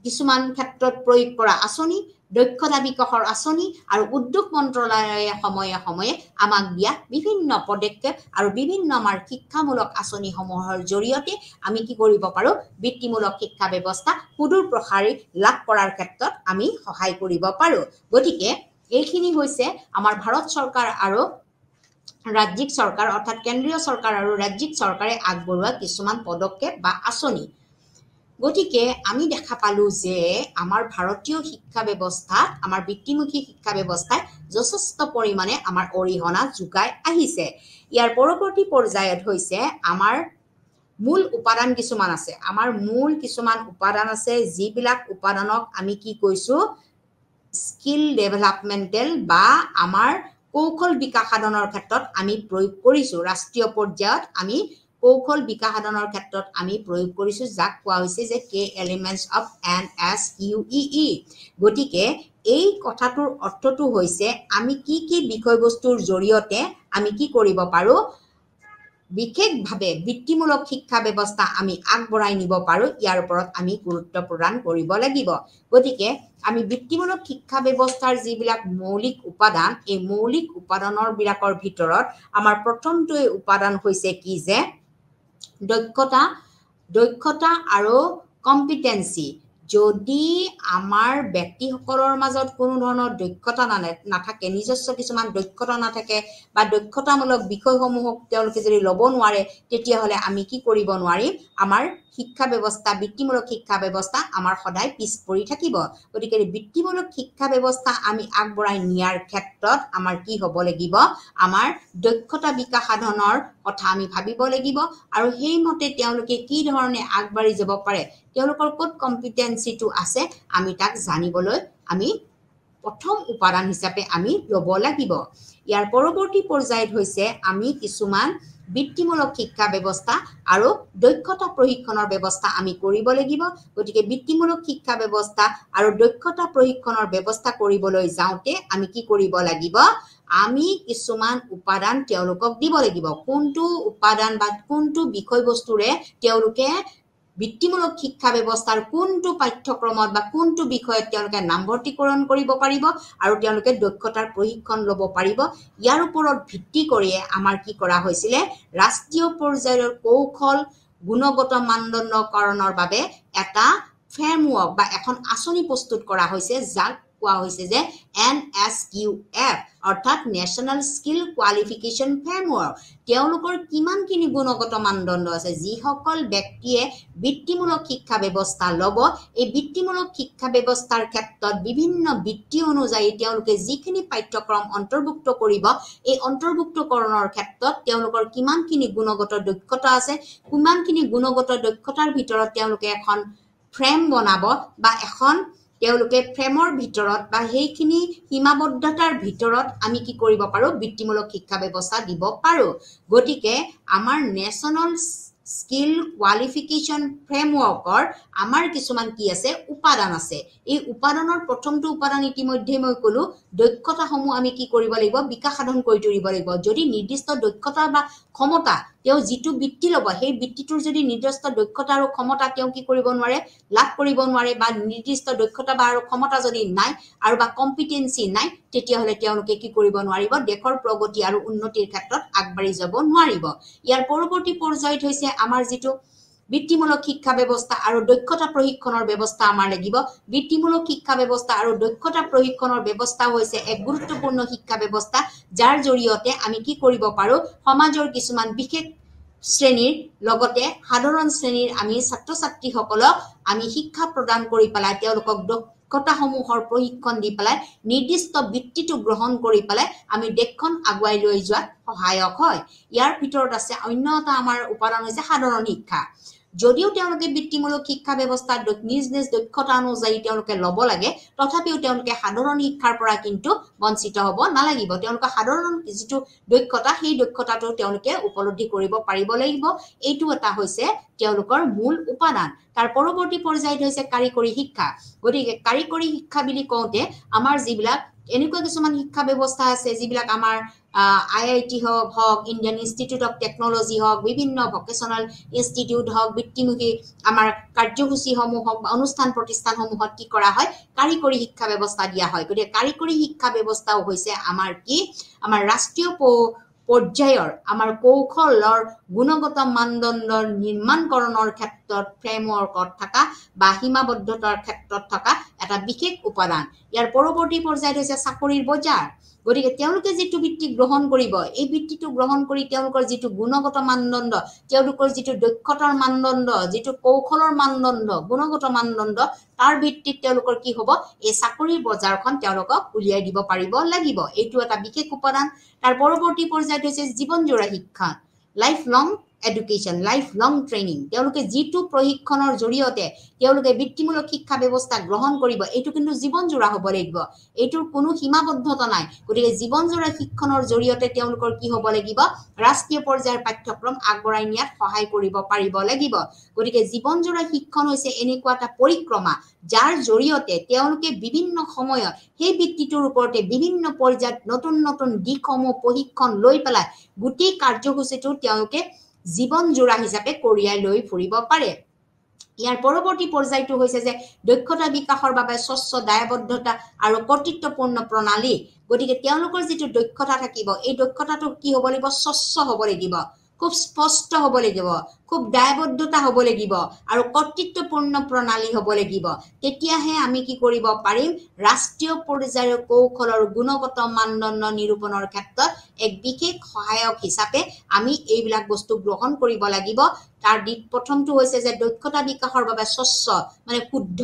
কিছুমান ক্ষেত্ৰত প্ৰয়োগ কৰা আঁচনি দক্ষতা বিকাশৰ আঁচনি আৰু উদ্যোগ মন্ত্ৰালয়ে সময়ে সময়ে আমাক দিয়া বিভিন্ন পদক্ষেপ আৰু বিভিন্ন আমাৰ শিক্ষামূলক আঁচনিসমূহৰ জৰিয়তে আমি কি কৰিব পাৰো বৃত্তিমূলক শিক্ষা ব্যৱস্থা সুদূৰ প্ৰসাৰী লাভ কৰাৰ ক্ষেত্ৰত আমি সহায় কৰিব পাৰো গতিকে এইখিনি হৈছে আমাৰ ভাৰত চৰকাৰ আৰু ৰাজ্যিক চৰকাৰ অৰ্থাৎ কেন্দ্ৰীয় চৰকাৰ আৰু ৰাজ্যিক চৰকাৰে আগবঢ়োৱা কিছুমান পদক্ষেপ বা আঁচনি গতিকে আমি দেখা পালো যে আমাৰ ভাৰতীয় শিক্ষা ব্যৱস্থাত আমাৰ বৃত্তিমুখী শিক্ষা ব্যৱস্থাই যথেষ্ট পৰিমাণে আমাৰ অৰিহণা যোগাই আহিছে ইয়াৰ পৰৱৰ্তী পৰ্যায়ত হৈছে আমাৰ মূল উপাদান কিছুমান আছে আমাৰ মূল কিছুমান উপাদান আছে যিবিলাক উপাদানক আমি কি কৈছো স্কিল ডেভেলপমেন্টেল বা আমাৰ কৌশল বিকাশ সাধনৰ ক্ষেত্ৰত আমি প্ৰয়োগ কৰিছো ৰাষ্ট্ৰীয় পৰ্যায়ত আমি কৌশল বিকাশ সাধনৰ ক্ষেত্ৰত আমি প্ৰয়োগ কৰিছো যাক কোৱা হৈছে যে কে এলিমেন্টছ অফ NSQEE গতিকে এই কথাটোৰ অৰ্থটো হৈছে আমি কি কি বিষয়বস্তুৰ জৰিয়তে আমি কি কৰিব পাৰো বিশেষভাৱে বৃত্তিমূলক শিক্ষা ব্যৱস্থা আমি আগবঢ়াই নিব পাৰো ইয়াৰ ওপৰত আমি গুৰুত্ব প্ৰদান কৰিব লাগিব গতিকে আমি বৃত্তিমূলক শিক্ষা ব্যৱস্থাৰ যিবিলাক মৌলিক উপাদান এই মৌলিক উপাদানৰ বিলাকৰ ভিতৰত আমাৰ প্ৰথমটো উপাদান হৈছে কি যে দক্ষতা আৰু কম্পিটেন্সি যদি আমাৰ ব্যক্তিসকলৰ মাজত কোনো ধৰণৰ দক্ষতা নাথাকে নিজস্ব কিছুমান দক্ষতা নাথাকে বা দক্ষতামূলক বিষয়সমূহক তেওঁলোকে যদি ল'ব নোৱাৰে তেতিয়া হলে আমি কি কৰিব নোৱাৰিম আমাৰ শিক্ষা ব্যৱস্থা বৃত্তিমূলক শিক্ষা ব্যৱস্থা আমাৰ সদায় পিছ পৰি থাকিব গতিকে বৃত্তিমূলক শিক্ষা ব্যৱস্থা আমি আগবঢ়াই নিয়াৰ ক্ষেত্ৰত আমাৰ কি হ'ব লাগিব আমাৰ দক্ষতা বিকাশ সাধনৰ কথা আমি ভাবিব লাগিব আৰু সেইমতে তেওঁলোকে কি ধৰণে আগবাঢ়ি যাব পাৰে তেওঁলোকৰ ক'ত কম্পিটেন্সিটো আছে আমি তাক জানিবলৈ আমি প্ৰথম উপাদান হিচাপে আমি ল'ব লাগিব ইয়াৰ পৰৱৰ্তী পৰ্যায়ত হৈছে আমি কিছুমান বৃত্তিমূলক শিক্ষা ব্যৱস্থা আৰু দক্ষতা প্ৰশিক্ষণৰ ব্যৱস্থা আমি কৰিব লাগিব গতিকে বৃত্তিমূলক শিক্ষা ব্যৱস্থা আৰু দক্ষতা প্ৰশিক্ষণৰ ব্যৱস্থা কৰিবলৈ যাওঁতে আমি কি কৰিব লাগিব আমি কিছুমান উপাদান তেওঁলোকক দিব লাগিব কোনটো উপাদান বা কোনটো বিষয়বস্তুৰে তেওঁলোকে বৃত্তিমূলক শিক্ষা ব্যৱস্থাৰ কোনটো পাঠ্যক্ৰমত বা কোনটো বিষয়ত তেওঁলোকে নামভৰ্তিকৰণ কৰিব পাৰিব আৰু তেওঁলোকে দক্ষতাৰ প্ৰশিক্ষণ ল'ব পাৰিব ইয়াৰ ওপৰত ভিত্তি কৰি আমাৰ কি কৰা হৈছিলে ৰাষ্ট্ৰীয় পৰ্যায়ৰ কৌশল গুণগত মানদণ্ডকৰণৰ বাবে এটা ফ্ৰেমৱৰ্ক বা এখন আঁচনি প্ৰস্তুত কৰা হৈছে যাক কোৱা হৈছে যে NSQF অৰ্থাৎ নেশ্যনেল স্কিল কোৱালিফিকেশ্যন ফ্ৰেমৱৰ্ক তেওঁলোকৰ কিমানখিনি গুণগত মানদণ্ড আছে যিসকল ব্যক্তিয়ে বৃত্তিমূলক শিক্ষা ব্যৱস্থা ল'ব এই বৃত্তিমূলক শিক্ষা ব্যৱস্থাৰ ক্ষেত্ৰত বিভিন্ন বৃত্তি অনুযায়ী তেওঁলোকে যিখিনি পাঠ্যক্ৰম অন্তৰ্ভুক্ত কৰিব এই অন্তৰ্ভুক্তকৰণৰ ক্ষেত্ৰত তেওঁলোকৰ কিমানখিনি গুণগত দক্ষতা আছে কিমানখিনি গুণগত দক্ষতাৰ ভিতৰত তেওঁলোকে এখন ফ্ৰেম বনাব বা এখন তেওঁলোকে ফ্ৰেমৰ ভিতৰত বা সেইখিনি সীমাবদ্ধতাৰ ভিতৰত আমি কি কৰিব পাৰো বৃত্তিমূলক শিক্ষা ব্যৱস্থা দিব পাৰো গতিকে আমাৰ নেশ্যনেল স্কিল কোৱালিফিকেশ্যন ফ্ৰেমৱৰ্কৰ আমাৰ কিছুমান কি আছে উপাদান আছে এই উপাদানৰ প্ৰথমটো উপাদান ইতিমধ্যে মই কলো দক্ষতাসমূহ আমি কি কৰিব লাগিব বিকাশ সাধন কৰি তুলিব লাগিব যদি নিৰ্দিষ্ট দক্ষতা বা ক্ষমতা তেওঁ যিটো বৃত্তি ল'ব সেই বৃত্তিটোৰ যদি নিৰ্দিষ্ট দক্ষতা আৰু ক্ষমতা তেওঁ কি কৰিব নোৱাৰে লাভ কৰিব নোৱাৰে বা নিৰ্দিষ্ট দক্ষতা বা আৰু ক্ষমতা যদি নাই আৰু বা কম্পিটেন্সি নাই তেতিয়া হলে তেওঁলোকে কি কৰিব নোৱাৰিব দেশৰ প্ৰগতি আৰু উন্নতিৰ ক্ষেত্ৰত আগবাঢ়ি যাব নোৱাৰিব ইয়াৰ পৰৱৰ্তী পৰ্যায়ত হৈছে আমাৰ যিটো বৃত্তিমূলক শিক্ষা ব্যৱস্থা আৰু দক্ষতা প্ৰশিক্ষণৰ ব্যৱস্থা আমাৰ লাগিব বৃত্তিমূলক শিক্ষা ব্যৱস্থা আৰু দক্ষতা প্ৰশিক্ষণৰ ব্যৱস্থা হৈছে এক গুৰুত্বপূৰ্ণ শিক্ষা ব্যৱস্থা যাৰ জৰিয়তে আমি কি কৰিব পাৰো সমাজৰ কিছুমান বিশেষ শ্ৰেণীৰ লগতে সাধাৰণ শ্ৰেণীৰ আমি ছাত্ৰ ছাত্ৰীসকলক আমি শিক্ষা প্ৰদান কৰি পেলাই তেওঁলোকক দক্ষতাসমূহৰ প্ৰশিক্ষণ দি পেলাই নিৰ্দিষ্ট বৃত্তিটো গ্ৰহণ কৰি পেলাই আমি দেশখন আগুৱাই লৈ যোৱাত সহায়ক হয় ইয়াৰ ভিতৰত আছে অন্য এটা আমাৰ উপাদান হৈছে সাধাৰণ শিক্ষা যদিও তেওঁলোকে বৃত্তিমূলক শিক্ষা ব্যৱস্থা নিজ নিজ দক্ষতা অনুযায়ী তেওঁলোকে ল'ব লাগে তথাপিও তেওঁলোকে সাধাৰণ শিক্ষাৰ পৰা কিন্তু বঞ্চিত হ'ব নালাগিব তেওঁলোকে সাধাৰণ যিটো দক্ষতা সেই দক্ষতাটো তেওঁলোকে উপলব্ধি কৰিব পাৰিব লাগিব এইটো এটা হৈছে তেওঁলোকৰ মূল উপাদান তাৰ পৰৱৰ্তী পৰ্যায়ত হৈছে কাৰিকৰী শিক্ষা গতিকে কাৰিকৰী শিক্ষা বুলি কওঁতে আমাৰ যিবিলাক এনেকুৱা কিছুমান শিক্ষা ব্যৱস্থা আছে যিবিলাক আমাৰ IIT হওক ইণ্ডিয়ান ইনষ্টিটিউট অফ টেকনলজি হওক বিভিন্ন ভকেশনাল ইনষ্টিটিউট হওক বৃত্তিমুখী আমাৰ কাৰ্যসূচীসমূহ হওক অনুষ্ঠান প্ৰতিষ্ঠানসমূহত কি কৰা হয় কাৰিকৰী শিক্ষা ব্যৱস্থা দিয়া হয় গতিকে কাৰিকৰী শিক্ষা ব্যৱস্থাও হৈছে আমাৰ কি আমাৰ ৰাষ্ট্ৰীয় পৰ্যায়ৰ আমাৰ কৌশলৰ গুণগত মানদণ্ডৰ নিৰ্মাণকৰণৰ ক্ষেত্ৰত ফ্ৰেমৱৰ্কত থকা বা সীমাবদ্ধতাৰ ক্ষেত্ৰত থকা এটা বিশেষ উপাদান ইয়াৰ পৰৱৰ্তী পৰ্যায়ত হৈছে চাকৰিৰ বজাৰ গতিকে তেওঁলোকে যিটো বৃত্তি গ্ৰহণ কৰিব এই বৃত্তিটো গ্ৰহণ কৰি তেওঁলোকৰ যিটো গুণগত মানদণ্ড তেওঁলোকৰ যিটো দক্ষতাৰ মানদণ্ড যিটো কৌশলৰ মানদণ্ড গুণগত মানদণ্ড তাৰ ভিত্তিত তেওঁলোকৰ কি হ'ব এই চাকৰিৰ বজাৰখন তেওঁলোকক উলিয়াই দিব পাৰিব লাগিব এইটো এটা বিশেষ উপাদান তাৰ পৰৱৰ্তী পৰ্যায়ত হৈছে জীৱনজোৰা শিক্ষা লাইফ লং এডুকেশ্যন লাইফ লং ট্ৰেইনিং তেওঁলোকে যিটো প্ৰশিক্ষণৰ জৰিয়তে তেওঁলোকে বৃত্তিমূলক শিক্ষা ব্যৱস্থা গ্ৰহণ কৰিব এইটো কিন্তু জীৱনজোৰা হ'ব লাগিব এইটোৰ কোনো সীমাবদ্ধতা নাই গতিকে জীৱনজোৰা শিক্ষণৰ জৰিয়তে তেওঁলোকৰ কি হ'ব লাগিব ৰাষ্ট্ৰীয় পৰ্যায়ৰ পাঠ্যক্ৰম আগবঢ়াই নিয়াত সহায় কৰিব পাৰিব লাগিব গতিকে জীৱনজোৰা শিক্ষণ হৈছে এনেকুৱা এটা পৰিক্ৰমা যাৰ জৰিয়তে তেওঁলোকে বিভিন্ন সময়ত সেই বৃত্তিটোৰ ওপৰতে বিভিন্ন পৰ্যায়ত নতুন নতুন দিশসমূহ প্ৰশিক্ষণ লৈ পেলাই গোটেই কাৰ্যসূচীটো তেওঁলোকে জীৱন জোৰা হিচাপে কঢ়িয়াই লৈ ফুৰিব পাৰে ইয়াৰ পৰৱৰ্তী পৰ্যায়টো হৈছে যে দক্ষতা বিকাশৰ বাবে স্বচ্ছ দায়বদ্ধতা আৰু কৰ্তৃত্বপূৰ্ণ প্ৰণালী গতিকে তেওঁলোকৰ যিটো দক্ষতা থাকিব এই দক্ষতাটো কি হ'ব লাগিব স্বচ্ছ হ'ব লাগিব খুব স্পষ্ট হ'ব লাগিব খুব দায়বদ্ধতা হ'ব লাগিব আৰু কৰ্তৃত্বপূৰ্ণ প্ৰণালী হ'ব লাগিব তেতিয়াহে আমি কি কৰিব পাৰিম ৰাষ্ট্ৰীয় পৰ্যায়ৰ কৌশলৰ গুণগত মানদণ্ড নিৰূপণৰ ক্ষেত্ৰত এক বিশেষ সহায়ক হিচাপে আমি এইবিলাক বস্তু গ্ৰহণ কৰিব লাগিব তাৰ প্ৰথমটো হৈছে যে দক্ষতা বিকাশৰ বাবে স্বচ্ছ মানে শুদ্ধ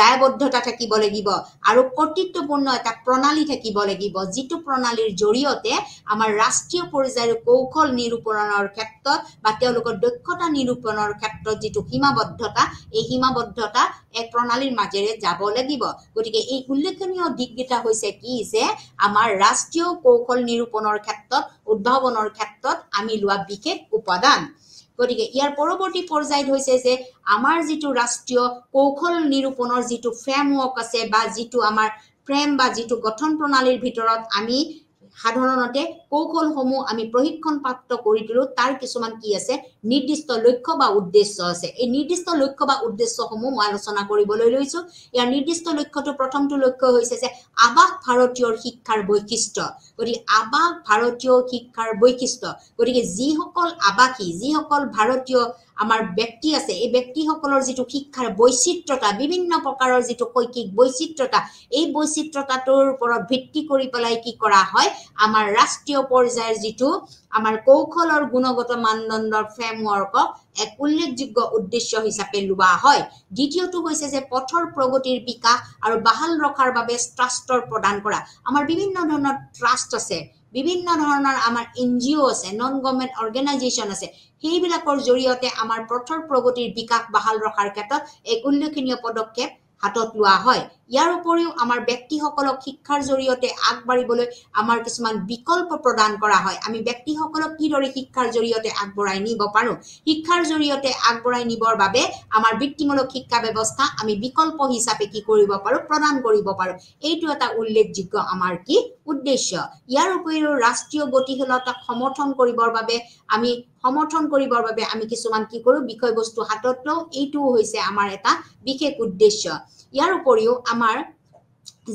দায়বদ্ধতা থাকিব লাগিব আৰু কৰ্তৃত্বপূৰ্ণ এটা প্ৰণালী থাকিব লাগিব যিটো প্ৰণালীৰ জৰিয়তে আমাৰ ৰাষ্ট্ৰীয় পৰ্যায়ৰ কৌশল নিৰূপণৰ ক্ষেত্ৰত বা তেওঁলোকৰ দক্ষতা নিৰূপণৰ ক্ষেত্ৰত যিটো সীমাবদ্ধতা এই সীমাবদ্ধতা এক প্ৰণালীৰ মাজেৰে যাব লাগিব গতিকে এই উল্লেখনীয় দিশকেইটা হৈছে কি যে আমাৰ ৰাষ্ট্ৰীয় কৌশল নিৰূপণৰ ক্ষেত্ৰত উদ্ভাৱনৰ ক্ষেত্ৰত আমি লোৱা বিশেষ উপাদান গতিকে ইয়াৰ পৰৱৰ্তী পৰ্যায়ত হৈছে যে আমাৰ যিটো ৰাষ্ট্ৰীয় কৌশল নিৰূপণৰ যিটো ফ্ৰেমৱৰ্ক আছে বা যিটো আমাৰ ফ্ৰেম বা যিটো গঠন প্ৰণালীৰ ভিতৰত আমি সাধাৰণতে কৌশলসমূহ আমি প্ৰশিক্ষণপ্ৰাপ্ত কৰি দিলো তাৰ কিছুমান কি আছে নিৰ্দিষ্ট লক্ষ্য বা উদ্দেশ্য আছে এই নিৰ্দিষ্ট লক্ষ্য বা উদ্দেশ্যসমূহ মই আলোচনা কৰিবলৈ লৈছো ইয়াৰ নিৰ্দিষ্ট লক্ষ্যটো প্ৰথমটো লক্ষ্য হৈছে যে আৱাস ভাৰতীয় শিক্ষাৰ বৈশিষ্ট্য গতিকে আৱাস ভাৰতীয় শিক্ষাৰ বৈশিষ্ট্য গতিকে যিসকল আৱাসী যিসকল ভাৰতীয় আমাৰ ব্যক্তি আছে এই ব্যক্তিসকলৰ যিটো শিক্ষাৰ বৈচিত্ৰতা বিভিন্ন প্ৰকাৰৰ যিটো শৈক্ষিক বৈচিত্ৰতা এই বৈচিত্ৰতাটোৰ ওপৰত ভিত্তি কৰি পেলাই কি কৰা হয় আমাৰ ৰাষ্ট্ৰীয় পৰ্যায়ৰ যিটো আমাৰ কৌশলৰ গুণগত মানদণ্ডৰ ফ্ৰেমৱৰ্কক এক উল্লেখযোগ্য উদ্দেশ্য হিচাপে লোৱা হয় দ্বিতীয়টো হৈছে যে পথৰ প্ৰগতিৰ বিকাশ আৰু বাহাল ৰখাৰ বাবে ট্ৰাষ্টৰ প্ৰদান কৰা আমাৰ বিভিন্ন ধৰণৰ ট্ৰাষ্ট আছে বিভিন্ন ধৰণৰ আমাৰ NGO আছে নন গভৰ্ণমেণ্ট অৰ্গেনাইজেশ্যন আছে সেইবিলাকৰ জৰিয়তে আমাৰ পথৰ প্ৰগতিৰ বিকাশ বাহাল ৰখাৰ ক্ষেত্ৰত এক উল্লেখনীয় পদক্ষেপ হাতত লোৱা হয় ইয়াৰ উপৰিও আমাৰ ব্যক্তিসকলক শিক্ষাৰ জৰিয়তে আগবাঢ়িবলৈ আমাৰ কিছুমান বিকল্প প্ৰদান কৰা হয় আমি ব্যক্তিসকলক কিদৰে শিক্ষাৰ জৰিয়তে আগবঢ়াই নিব পাৰো শিক্ষাৰ জৰিয়তে আগবঢ়াই নিবৰ বাবে আমাৰ বৃত্তিমূলক শিক্ষা ব্যৱস্থা আমি বিকল্প হিচাপে কি কৰিব পাৰো প্ৰদান কৰিব পাৰো এইটো এটা উল্লেখযোগ্য আমাৰ কি উদ্দেশ্য ইয়াৰ উপৰিও ৰাষ্ট্ৰীয় গতিশীলতাক সমৰ্থন কৰিবৰ বাবে আমি কিছুমান কি কৰো বিষয়বস্তু হাতত লওঁ এইটো হৈছে আমাৰ এটা বিশেষ উদ্দেশ্য ইয়াৰ উপৰিও আমাৰ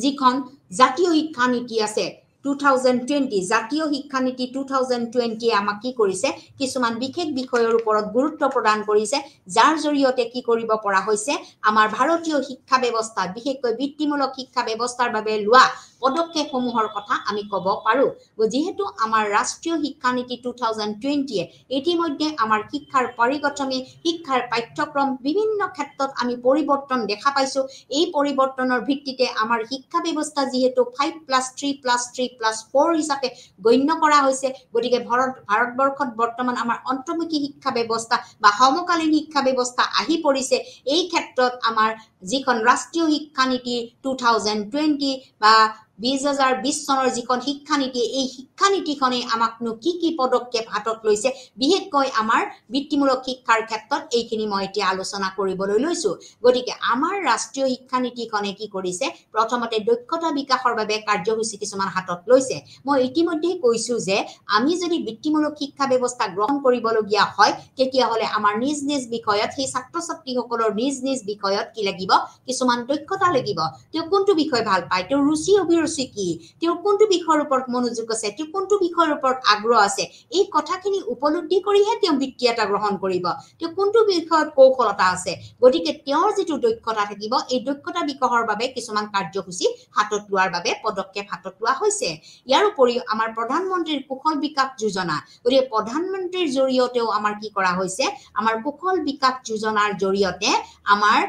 যিখন জাতীয় শিক্ষা নীতি আছে 2020 জাতীয় শিক্ষানীতি 2020 আমাক কি কৰিছে কিছুমান বিশেষ বিষয়ৰ ওপৰত গুৰুত্ব প্ৰদান কৰিছে যাৰ জৰিয়তে কি কৰিব পৰা হৈছে আমাৰ ভাৰতীয় শিক্ষা ব্যৱস্থা বিশেষকৈ বৃত্তিমূলক শিক্ষা ব্যৱস্থাৰ বাবে লোৱা পদক্ষেপসমূহৰ কথা আমি ক'ব পাৰো যেহেতু আমাৰ ৰাষ্ট্ৰীয় শিক্ষানীতি 2020 ইতিমধ্যে আমাৰ শিক্ষাৰ পৰিগঠনে শিক্ষাৰ পাঠ্যক্ৰম বিভিন্ন ক্ষেত্ৰত আমি পৰিৱৰ্তন দেখা পাইছো এই পৰিৱৰ্তনৰ ভিত্তিতে আমাৰ শিক্ষা ব্যৱস্থা যেহেতু 5+3+3+4 হিচাপে গণ্য কৰা হৈছে গতিকে ভাৰতবৰ্ষত বৰ্তমান আমাৰ অন্তৰ্মুখী শিক্ষা ব্যৱস্থা বা সমকালীন শিক্ষা ব্যৱস্থা আহি পৰিছে এই ক্ষেত্ৰত আমাৰ যিখন ৰাষ্ট্ৰীয় শিক্ষানীতি 2020 বা 2020 চনৰ যিখন শিক্ষানীতি এই শিক্ষানীতিখনে আমাকনো কি পদক্ষেপ হাতত লৈছে বিশেষকৈ আমাৰ বৃত্তিমূলক শিক্ষাৰ ক্ষেত্ৰত এইখিনি মই এতিয়া আলোচনা কৰিবলৈ লৈছো গতিকে আমাৰ ৰাষ্ট্ৰীয় শিক্ষানীতিখনে কি কৰিছে প্ৰথমতে দক্ষতা বিকাশৰ বাবে কাৰ্যসূচী কিছুমান হাতত লৈছে মই ইতিমধ্যে কৈছো যে আমি যদি বৃত্তিমূলক শিক্ষা ব্যৱস্থা গ্ৰহণ কৰিবলগীয়া হয় তেতিয়া হলে আমাৰ নিজ নিজ বিষয়ত সেই ছাত্ৰ ছাত্ৰীসকলৰ নিজ নিজ বিষয়ত কি লাগিব কিছুমান দক্ষতা লাগিব তেওঁ কোনটো বিষয় ভাল পায় তেওঁ ৰুচি অভিৰুচি কি তেওঁ কোনটো বিষয়ৰ ওপৰত মনোযোগ আছে তেওঁ কোনটো বিষয়ৰ ওপৰত আগ্ৰহ আছে এই কথাখিনি উপলব্ধি কৰিহে তেওঁ বৃত্তি এটা গ্ৰহণ কৰিব তেওঁ কোনটো বিষয়ত কৌশলতা আছে গতিকে তেওঁৰ যেটো দক্ষতা থাকিব এই দক্ষতা বিকাশৰ বাবে কিছুমান কাৰ্যসূচী হাতত লোৱাৰ বাবে পদক্ষেপ হাতত লোৱা হৈছে ইয়াৰ উপৰিও আমাৰ প্ৰধানমন্ত্ৰীৰ কুশল বিকাশ যোজনা গতিকে প্ৰধানমন্ত্ৰীৰ জৰিয়তেও আমাৰ কি কৰা হৈছে আমাৰ কুশল বিকাশ যোজনাৰ জৰিয়তে আমাৰ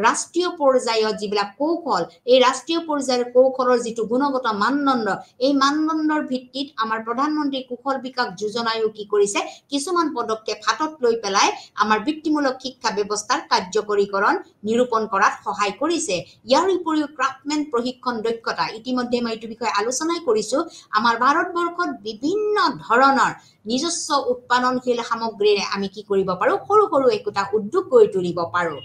ৰাষ্ট্ৰীয় পৰ্যায়ত যিবিলাক কৌশল এই ৰাষ্ট্ৰীয় পৰ্যায়ৰ কৌশলৰ যেটো গুণগত মানদণ্ড এই মানদণ্ডৰ ভিত্তিত আমাৰ প্ৰধানমন্ত্ৰী কুশল বিকাশ যোজনায়ো কি কৰিছে কিছুমান পদক্ষেপ হাতত লৈ পেলাই আমাৰ বৃত্তিমূলক শিক্ষা ব্যৱস্থাৰ কাৰ্যকৰীকৰণ নিৰূপণ কৰাত সহায় কৰিছে ইয়াৰ উপৰিও ক্ৰাফটমেন প্ৰশিক্ষণ দক্ষতা ইতিমধ্যে মই এইটো বিষয়ে আলোচনাই কৰিছো আমাৰ ভাৰতবৰ্ষত বিভিন্ন ধৰণৰ নিজস্ব উৎপাদনশীল সামগ্ৰীৰে আমি কি কৰিব পাৰো সৰু সৰু একোটা উদ্যোগ গঢ়ি তুলিব পাৰো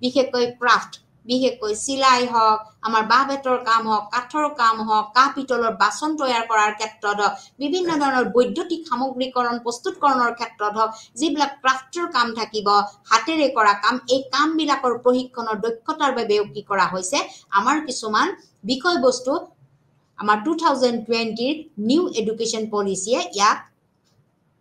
বিশেষকৈ ক্ৰাফট বিশেষকৈ সিলাই হওক আমাৰ বাঁহ বেতৰ কাম হওক কাঠৰ কাম হওক কাঁহ পিতলৰ বাচন তৈয়াৰ কৰাৰ ক্ষেত্ৰত বিভিন্ন ধৰণৰ বৈদ্যুতিক সামগ্ৰীকৰণ প্ৰস্তুতকৰণৰ ক্ষেত্ৰত হওক যিবিলাক ক্ৰাফটৰ কাম থাকিব হাতেৰে কৰা কাম এই কামবিলাকৰ প্ৰশিক্ষণৰ দক্ষতাৰ বাবেও কি কৰা হৈছে আমাৰ কিছুমান বিষয়বস্তু আমাৰ 2020 নিউ এডুকেশ্যন পলিচিয়ে ইয়াক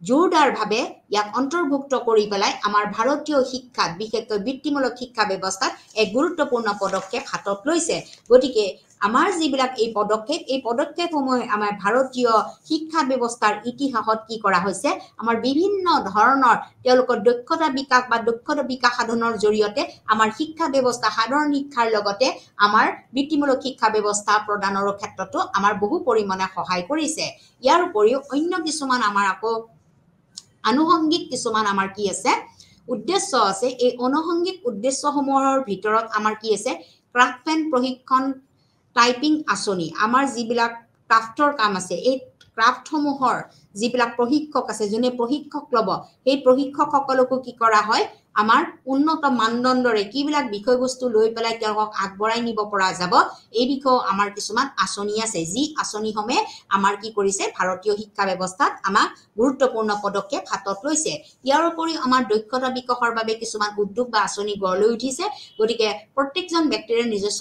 জোৰদাৰভাৱে ইয়াক অন্তৰ্ভুক্ত কৰি পেলাই আমাৰ ভাৰতীয় শিক্ষাত বিশেষকৈ বৃত্তিমূলক শিক্ষা ব্যৱস্থাত এক গুৰুত্বপূৰ্ণ পদক্ষেপ হাতত লৈছে গতিকে আমাৰ যিবিলাক এই পদক্ষেপসমূহ আমাৰ ভাৰতীয় শিক্ষা ব্যৱস্থাৰ ইতিহাসত কি কৰা হৈছে আমাৰ বিভিন্ন ধৰণৰ তেওঁলোকৰ দক্ষতা বিকাশ বা দক্ষতা বিকাশ সাধনৰ জৰিয়তে আমাৰ শিক্ষা ব্যৱস্থা সাধাৰণ শিক্ষাৰ লগতে আমাৰ বৃত্তিমূলক শিক্ষা ব্যৱস্থা প্ৰদানৰ ক্ষেত্ৰতো আমাৰ বহু পৰিমাণে সহায় কৰিছে ইয়াৰ উপৰিও অন্য কিছুমান আমাৰ আকৌ আনুষংগিক কিছুমান আমাৰ কি আছে উদ্দেশ্য আছে এই অনুষংগিক উদ্দেশ্যসমূহৰ ভিতৰত আমাৰ কি আছে ক্ৰাফটমেন প্ৰশিক্ষণ টাইপিং আঁচনি আমাৰ যিবিলাক ক্ৰাফটৰ কাম আছে এই ক্ৰাফটসমূহৰ যিবিলাক প্ৰশিক্ষক আছে যোনে প্ৰশিক্ষক ল'ব সেই প্ৰশিক্ষকসকলকো কি কৰা হয় আমাৰ উন্নত মানদণ্ডৰে কিবিলাক বিষয়বস্তু লৈ পেলাই তেওঁলোকক আগবঢ়াই নিব পৰা যাব এই বিষয়ে আমাৰ কিছুমান আঁচনি আছে যি আঁচনিসমূহে আমাৰ কি কৰিছে ভাৰতীয় শিক্ষা ব্যৱস্থাত আমাক গুৰুত্বপূৰ্ণ পদক্ষেপ হাতত লৈছে ইয়াৰ উপৰিও আমাৰ দক্ষতা বিকাশৰ বাবে কিছুমান উদ্যোগ বা আঁচনি গঢ় লৈ উঠিছে গতিকে প্ৰত্যেকজন ব্যক্তিৰে নিজস্ব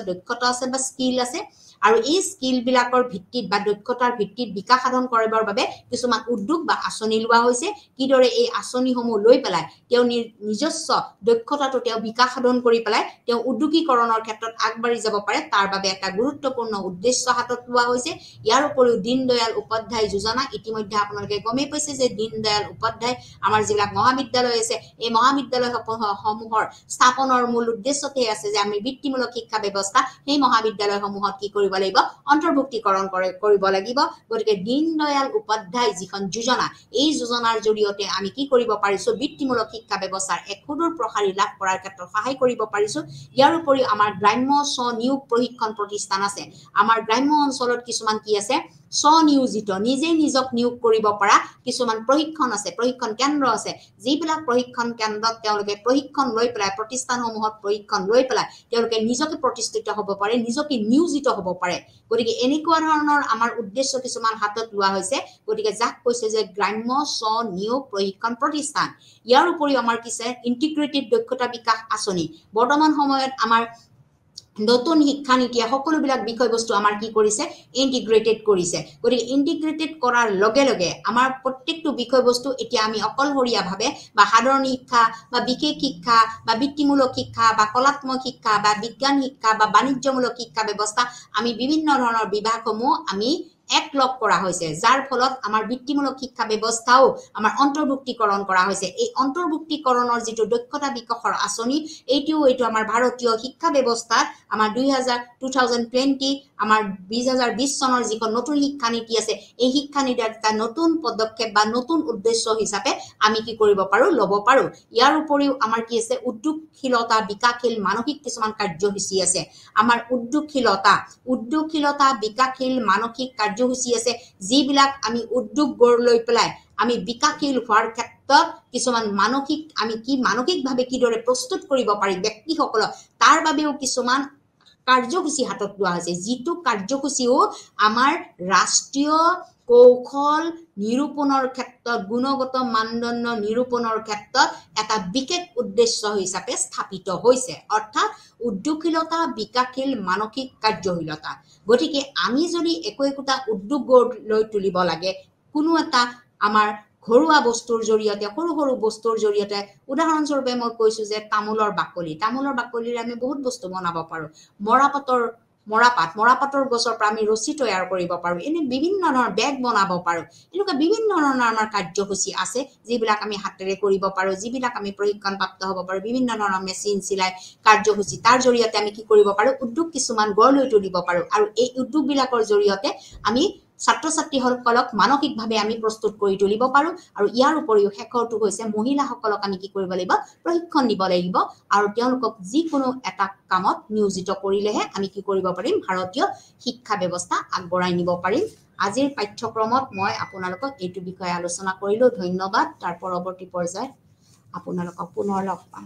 দক্ষতা আছে বা স্কিল আছে আৰু এই স্কিল বিলাকৰ ভিত্তিত বা দক্ষতাৰ ভিত্তিত বিকাশ সাধন কৰিবৰ বাবে কিছুমান উদ্যোগ বা আঁচনি লোৱা হৈছে কিদৰে এই আঁচনিসমূহ লৈ পেলাই তেওঁ নিজস্ব দক্ষতাটো তেওঁ বিকাশ সাধন কৰি পেলাই তেওঁ উদ্যোগীকৰণৰ ক্ষেত্ৰত আগবাঢ়ি যাব পাৰে তাৰ বাবে এটা গুৰুত্বপূৰ্ণ উদ্দেশ্য হাতত লোৱা হৈছে ইয়াৰ উপৰিও দীনদয়াল উপাধ্যায় যোজনা ইতিমধ্যে আপোনালোকে গমেই পাইছে যে দীনদয়াল উপাধ্যায় আমাৰ যিবিলাক মহাবিদ্যালয় আছে এই মহাবিদ্যালয়সমূহৰ স্থাপনৰ মূল উদ্দেশ্যতে আছে যে আমি বৃত্তিমূলক শিক্ষা ব্যৱস্থা সেই মহাবিদ্যালয়সমূহত কি কৰিব লাগিব অন্তৰ্ভুক্তিকৰণ কৰিব লাগিব গতিকে দীনদয়াল উপাধ্যায় যিখন যোজনা এই যোজনাৰ জৰিয়তে আমি কি কৰিব পাৰিছো বৃত্তিমূলক শিক্ষা ব্যৱস্থাৰ এক সুদূৰ প্ৰসাৰী লাভ কৰাৰ ক্ষেত্ৰত সহায় কৰিব পাৰিছো ইয়াৰ উপৰিও আমাৰ গ্ৰাম্য স্বনিয়োগ প্ৰশিক্ষণ প্ৰতিষ্ঠান আছে আমাৰ গ্ৰাম্য অঞ্চলত কিছুমান কি আছে স্বনিয়োজিত নিজে নিজক নিয়োগ কৰিব পৰা কিছুমান প্ৰশিক্ষণ আছে প্ৰশিক্ষণ কেন্দ্ৰ আছে যিবিলাক প্ৰশিক্ষণ কেন্দ্ৰত তেওঁলোকে প্ৰশিক্ষণ লৈ পেলাই প্ৰতিষ্ঠানসমূহত প্ৰশিক্ষণ লৈ পেলাই তেওঁলোকে নিজকে প্ৰতিষ্ঠিত হ'ব পাৰে নিজকে নিয়োজিত হ'ব পাৰে গতিকে এনেকুৱা ধৰণৰ আমাৰ উদ্দেশ্য কিছুমান হাতত লোৱা হৈছে গতিকে যাক কৈছে যে গ্ৰাম্য স্বনিয়োগ প্ৰশিক্ষণ প্ৰতিষ্ঠান ইয়াৰ উপৰিও আমাৰ কিছে ইন্টিগ্ৰেটেড দক্ষতা বিকাশ আঁচনি বৰ্তমান সময়ত আমাৰ নতুন শিক্ষানীতিয়ে সকলোবিলাক বিষয়বস্তু আমাৰ কি কৰিছে ইন্টিগ্ৰেটেড কৰিছে গতিকে ইন্টিগ্ৰেটেড কৰাৰ লগে লগে আমাৰ প্ৰত্যেকটো বিষয়বস্তু এতিয়া আমি অকলশৰীয়াভাৱে বা সাধাৰণ শিক্ষা বা বিশেষ শিক্ষা বা বৃত্তিমূলক শিক্ষা বা কলাত্মক শিক্ষা বা বিজ্ঞান শিক্ষা বা বাণিজ্যমূলক শিক্ষা ব্যৱস্থা আমি বিভিন্ন ধৰণৰ বিভাগসমূহ আমি একলগ কৰা হৈছে যাৰ ফলত আমাৰ বৃত্তিমূলক শিক্ষা ব্যৱস্থাও আমাৰ অন্তৰ্ভুক্তিকৰণ কৰা হৈছে এই অন্তৰ্ভুক্তিকৰণৰ যেটো দক্ষতা বিকাশৰ আঁচনি এইটো আমাৰ ভাৰতীয় শিক্ষা ব্যৱস্থা আমাৰ 2020 আমাৰ 2020 চনৰ যিখন নতুন শিক্ষানীতি আছে এই শিক্ষানীতিৰ এটা নতুন পদক্ষেপ বা নতুন উদ্দেশ্য হিচাপে আমি কি কৰিব পাৰো লব পাৰো ইয়াৰ উপৰিও আমাৰ কি আছে উদ্যোগশীলতা বিকাশশীল মানসিক কিছুমান কাৰ্যসূচী আছে আমাৰ উদ্যোগশীলতা বিকাশশীল মানসিক কাৰ্যসূচী আছে যিবিলাক আমি উদ্যোগ গঢ় লৈ পেলাই আমি বিকাশশীল হোৱাৰ ক্ষেত্ৰত কিছুমান মানসিক আমি কি মানসিকভাৱে কিদৰে প্ৰস্তুত কৰিব পাৰি ব্যক্তিসকলক তাৰ বাবেও কিছুমান কাৰ্যসূচী হাতত লোৱা হৈছে যিটো কাৰ্যসূচীও আমাৰ ৰাষ্ট্ৰীয় কৌশল নিৰূপণৰ ক্ষেত্ৰত গুণগত মানদণ্ড নিৰূপণৰ ক্ষেত্ৰত এটা বিশেষ উদ্দেশ্য হিচাপে স্থাপিত হৈছে অৰ্থাৎ উদ্যোগশীলতা বিকাশশীল মানসিক কাৰ্যশীলতা গতিকে আমি যদি একোটা উদ্যোগ লৈ তুলিব লাগে কোনো এটা আমাৰ ঘৰুৱা বস্তুৰ জৰিয়তে সৰু সৰু বস্তুৰ জৰিয়তে উদাহৰণস্বৰূপে মই কৈছো যে তামোলৰ বাকলিৰে আমি বহুত বস্তু বনাব পাৰো মৰাপাতৰ গছৰ পৰা আমি ৰছী তৈয়াৰ কৰিব পাৰো এনে বিভিন্ন ধৰণৰ বেগ বনাব পাৰো এনেকুৱা বিভিন্ন ধৰণৰ আমাৰ কাৰ্যসূচী আছে যিবিলাক আমি হাতেৰে কৰিব পাৰো যিবিলাক আমি প্ৰশিক্ষণপ্ৰাপ্ত হ'ব পাৰো বিভিন্ন ধৰণৰ মেচিন চিলাই কাৰ্যসূচী তাৰ জৰিয়তে আমি কি কৰিব পাৰো উদ্যোগ কিছুমান গঢ় লৈ তুলিব পাৰো আৰু এই উদ্যোগবিলাকৰ জৰিয়তে আমি ছাত্ৰ-ছাত্ৰীসকলক মানসিকভাৱে আমি প্ৰস্তুত কৰি তুলিব পাৰো আৰু ইয়াৰ উপৰিও শেষৰটো হৈছে মহিলাসকলক আমি কি কৰিব লাগিব প্ৰশিক্ষণ দিব লাগিব আৰু তেওঁলোকক যিকোনো এটা কামত নিয়োজিত কৰিলেহে আমি কি কৰিব পাৰিম ভাৰতীয় শিক্ষা ব্যৱস্থা আগবঢ়াই নিব পাৰিম আজিৰ পাঠ্যক্ৰমত মই আপোনালোকক এইটো বিষয়ে আলোচনা কৰিলো ধন্যবাদ তাৰ পৰৱৰ্তী পৰ্যায়ত আপোনালোকক পুনৰ লগ পাম